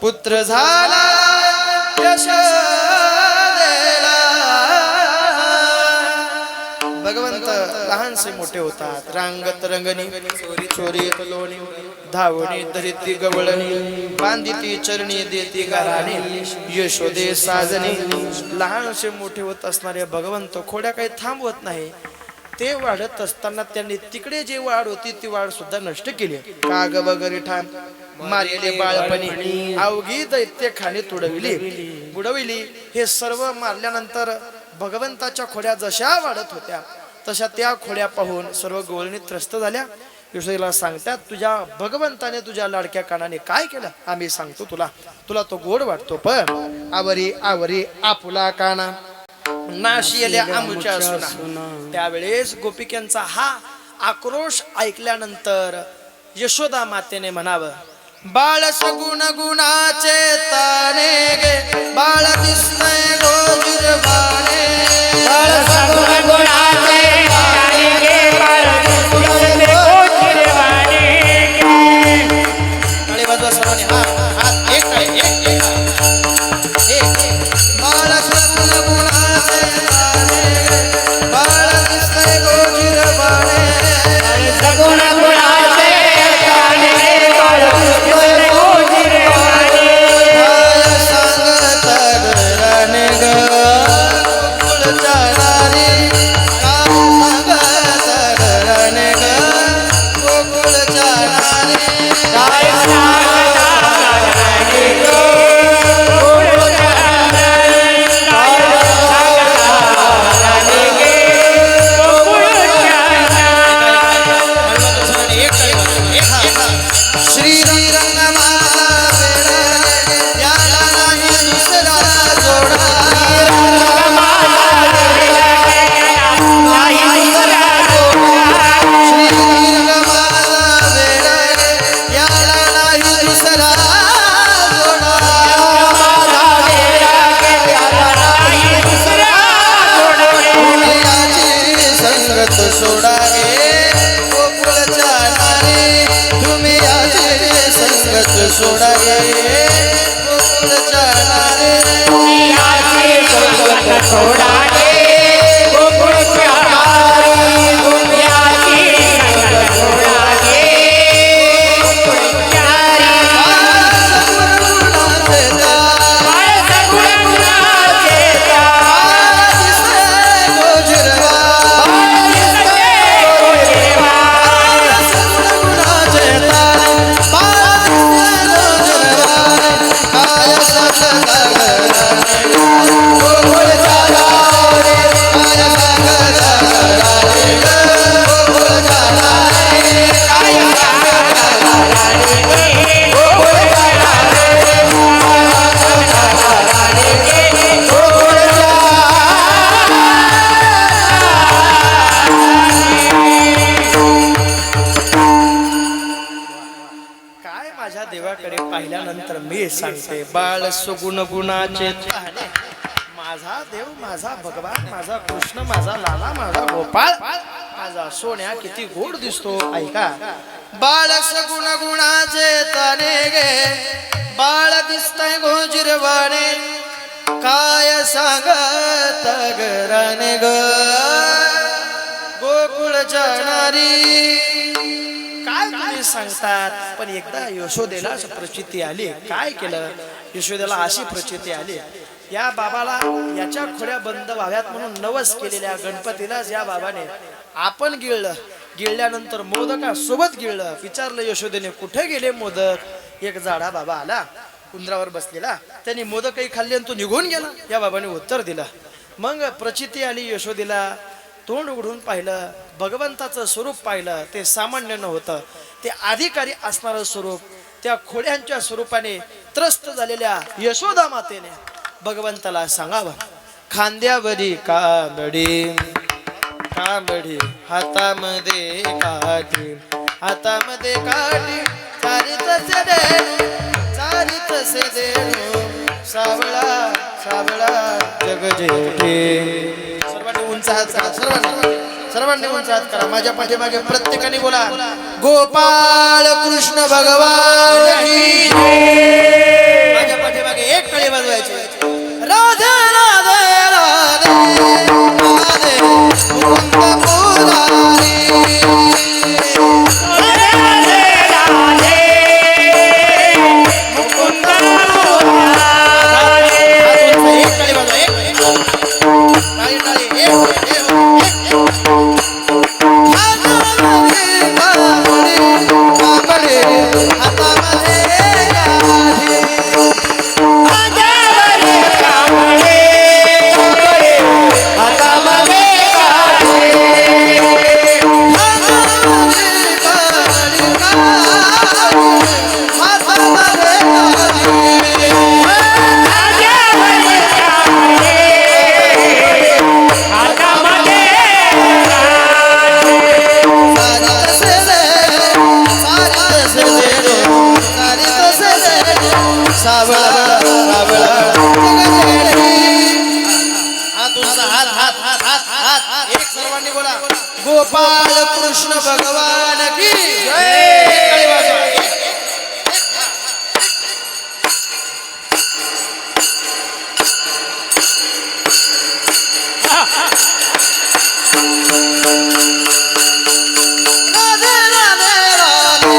पुत्र झाला यशोदेला. भगवंत लहानसे मोठे होतात. रांगत रंगणी चोरी चोरी लोणी धावणी धरिती गवळणी बांधिती चरणी देती गाराणी यशोदे साजणी. लहानसे मोठे होत असणारे भगवंत खोड्या काही थांबवत नाही. ते वाढत असताना त्यांनी तिकडे जी वाढ होती ती वाढ सुद्धा नष्ट केली. काग वगैरे ठाण मारलेले बाळपणी अवघी दैत्य खाणे तुडविली बुडविली. हे सर्व मारल्यानंतर भगवंताच्या खोड्या जशा वाढत होत्या तशा त्या खोड्या पाहून सर्व गोवळणी त्रस्त झाल्या. यशोदेला सांगतात तुझ्या भगवंताने तुझ्या लाडक्या कानाने काय केलं आम्ही सांगतो तुला, तुला तो गोड वाटतो पण आवरी आवरी आपुला काना नाशियल्या आमुच्या सुना. त्यावेळेस गोपिकांचा हा आक्रोश ऐकल्यानंतर यशोदा मातेने म्हणावं, बाळ सगुण गुणाचे ताने गे बाळ दिसतंय गोजिरवाणे, बाळ सगुण गुणाचे ताने गे बाळ दिसतंय गोजिरवाणे. टाळी वाजवा सर्वांनी. हात एक टाळी एक बाळ सगुण गुणाचे ताने गे बाळ दिसतंय गोजिरवाणे, सगुण गुणाचे ताने गे बाळ दिसतंय गोजिरवाणे. सांगत घराने ग गोकुळच्या नारी, सांगत घराने ग गोकुळच्या नारी. काय सांगताने ग गोकुळच्या नारी, काय सांगताने गे गोकुळच्या नारी. श्री रंगमाता वेळा याला नाही दुसरा जोडा, श्री रंगमाता वेळा याला नाही दुसरा जोडा. तुम्ही याची संगत सोडा गे गोकुळच्या नारी, तुम्ही याची संगत सोडा गे गोकुळच्या नारी. सोडा गे गोकुळच्या नारी, दुनियाची संगत सोडा गे गोकुळच्या देवाकडे पाहिल्यानंतर मी सांगते, बाळ सुगुण गुणाचे ताने. माझा देव, माझा भगवान, माझा कृष्ण, माझा लाला, माझा गोपाळ, माझा सोन्या किती गोड दिसतो. ऐका, बाळ सगुण गुणाचे ताने गे बाळ दिसतंय गोजिरवाणे, काय सांगत गराने ग गोकुळच्या नारी. काय तुम्ही सांगतात, पण एकदा यशोदेला प्रचिती आली. काय केलं यशोदेला अशी प्रचिती आली, या बाबाला याच्या खोड्या बंद व्हाव्यात म्हणून नवस केलेल्या गणपतीलाच या बाबाने आपण गिळलं. गिळल्यानंतर मोदकासोबत गिळलं. विचारलं यशोदेने कुठे गेले मोदक. एक जाडा बाबा आला उंदरावर बसलेला, त्यांनी मोदकही खाल्ले आणि तो निघून गेला. या बाबाने उत्तर दिलं. मग प्रचिती आली यशोदेला. तोंड उघडून पाहिलं, भगवंताचं स्वरूप पाहिलं. ते सामान्य नव्हतं, ते अधिकारी असणारं स्वरूप. त्या खोड्यांच्या स्वरूपाने त्रस्त झालेल्या यशोदा मातेने भगवंताला सांगावं. खांद्यावरी कांबडी कांबडी हातामध्ये काठी हातामध्ये काठी चारितसे देणू सावळा सावळा जगजेठी. सर्वांनी उंच हात करा. सर्वांनी उंच हात करा. माझ्या पाठीमागे प्रत्येकाने बोला गोपाळ कृष्ण भगवान की जय. माझ्या पाठीमागे एक कळी वाजवायची. राधे राधे राधे राधे मुकुंद मुरारी. गोपाल कृष्ण भगवान की जय. राधे राधे राधे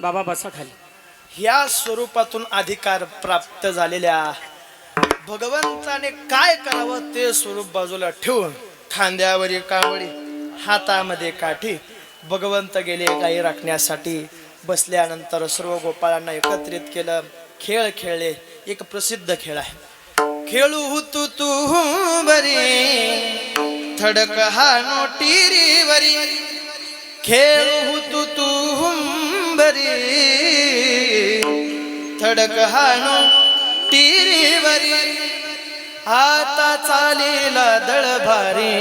बाबा बसा खाली. ह्या स्वरूपातून अधिकार प्राप्त झालेल्या भगवंताने काय करावं ते स्वरूप बाजूला ठेवून खांद्यावरील कावडी हातामध्ये काठी भगवंत गेले गाई राखण्यासाठी. बसल्यानंतर सर्व गोपाळांना एकत्रित केलं. खेळ खेळले. एक प्रसिद्ध खेळ आहे. खेळू तू बरी थडक हा नोटीरी वरी. खेळू तू बरी थडक हाणू टिरीवरी. आता चालेला दळ भारी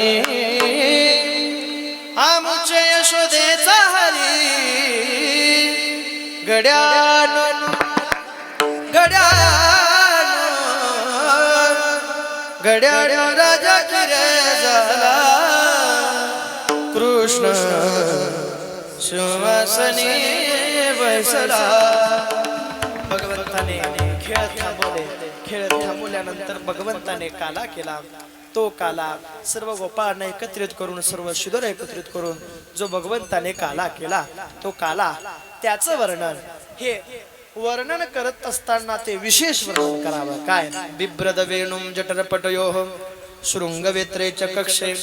आमुचे यशोदेचा हरी. गड्यानो गड्यानो गड्यानो राजा किरे झाला कृष्ण सिंहासनी बसला. भगवंताने खेळ थांबवले. खेळ थांबवल्यानंतर भगवंताने काला केला. तो काला सर्व गोपाळांना एकत्रित करून सर्व शिदोर एकत्रित करून जो भगवंताने काला केला तो काला त्याचं वर्णन हे वर्णन करत असताना ते विशेष वर्णन करावं. काय बिभ्रद वेणुम जठरपटयोः शृंगवेत्रे च कक्षे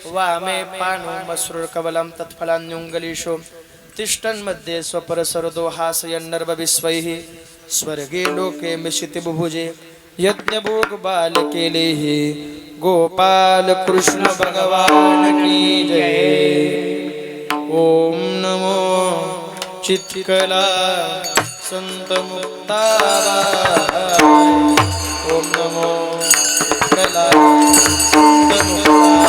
वामे पाणो मसृ कवलं तत्फलान्युंगलीषु तिष्ठन् मध्ये स्वपरसरदो हासयन्नर्वविश्वैः स्वर्गे लोके मिशिति बुभुजे यज्ञभोग बालकेलेः. गोपाल कृष्ण भगवान की जय. ओम नमो चित्कला संत मुक्ताबाई. ओम नमो चित्कला संत मुक्ताबाई.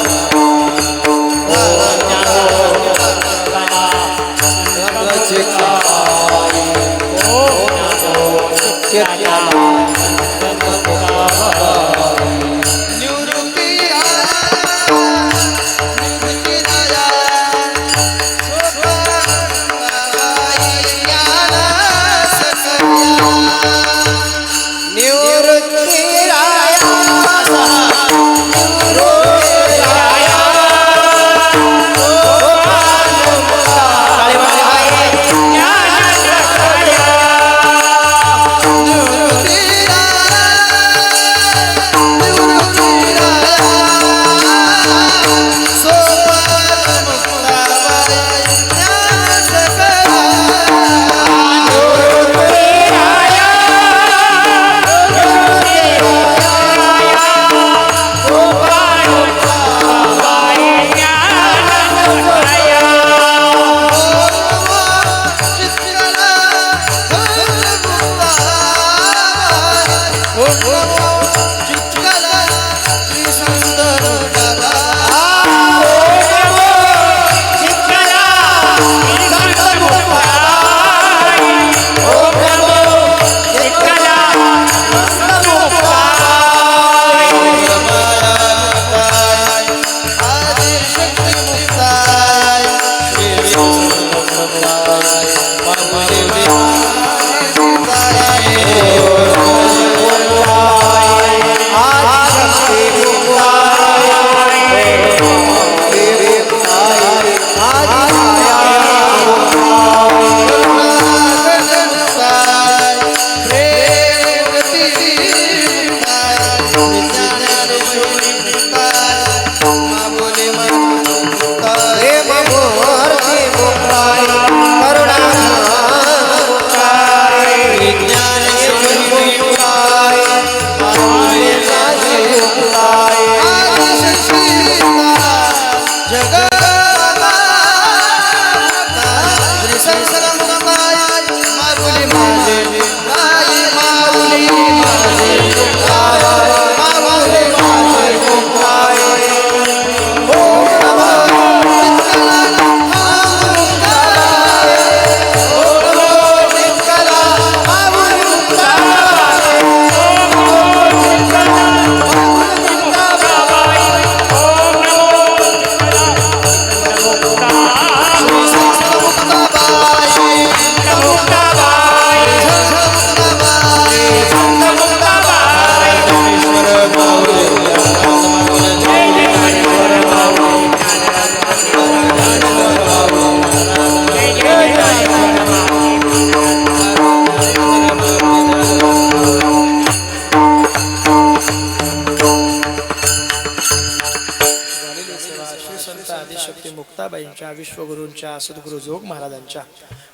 संत आदिशक्ती मुक्ताबाईंच्या, विश्वगुरूंच्या, सद्गुरू जोग महाराजांच्या,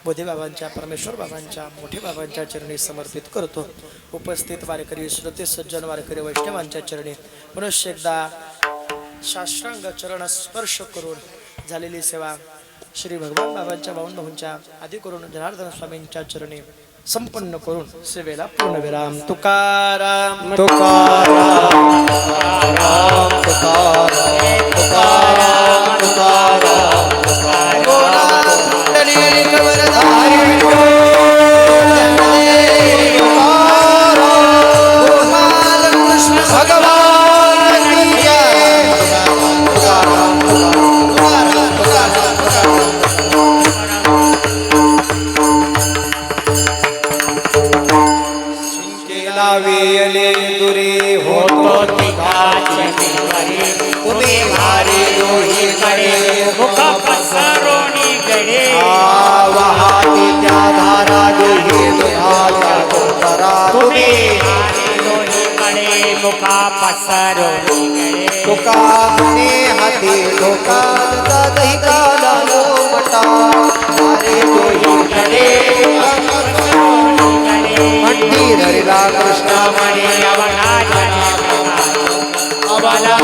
बोधेबाबांच्या, परमेश्वर बाबांच्या, मोठे बाबांच्या चरणी समर्पित करतो. उपस्थित वारकरी, श्रोते, सज्जन वारकरी वैष्णवांच्या चरणी पुनश्च एकदा शास्त्रांग चरण स्पर्श करून झालेली सेवा श्री भगवान बाबांच्या भाऊंच्या आदी करून जनार्दन स्वामींच्या चरणी संपन्न करून सेवेला पूर्णविराम. तुकाराम तुकाराम तुकाराम तुकाराम तुकाराम तुकाराम वेले दुरी होतो तिघाची निवडी उभे भारी दोहीकडे मुख पसरोनी गडे वाहातीच्या धारा दुही दुधाच्या तोतरा उभे भारी दोहीकडे मुख पसरोनी गडे तुका म्हणे हाती ठोका दही काला लोमटा अरे दोहीकडे मंदिर हरिला कृष्ण म्हणे अवघा जन्म अवला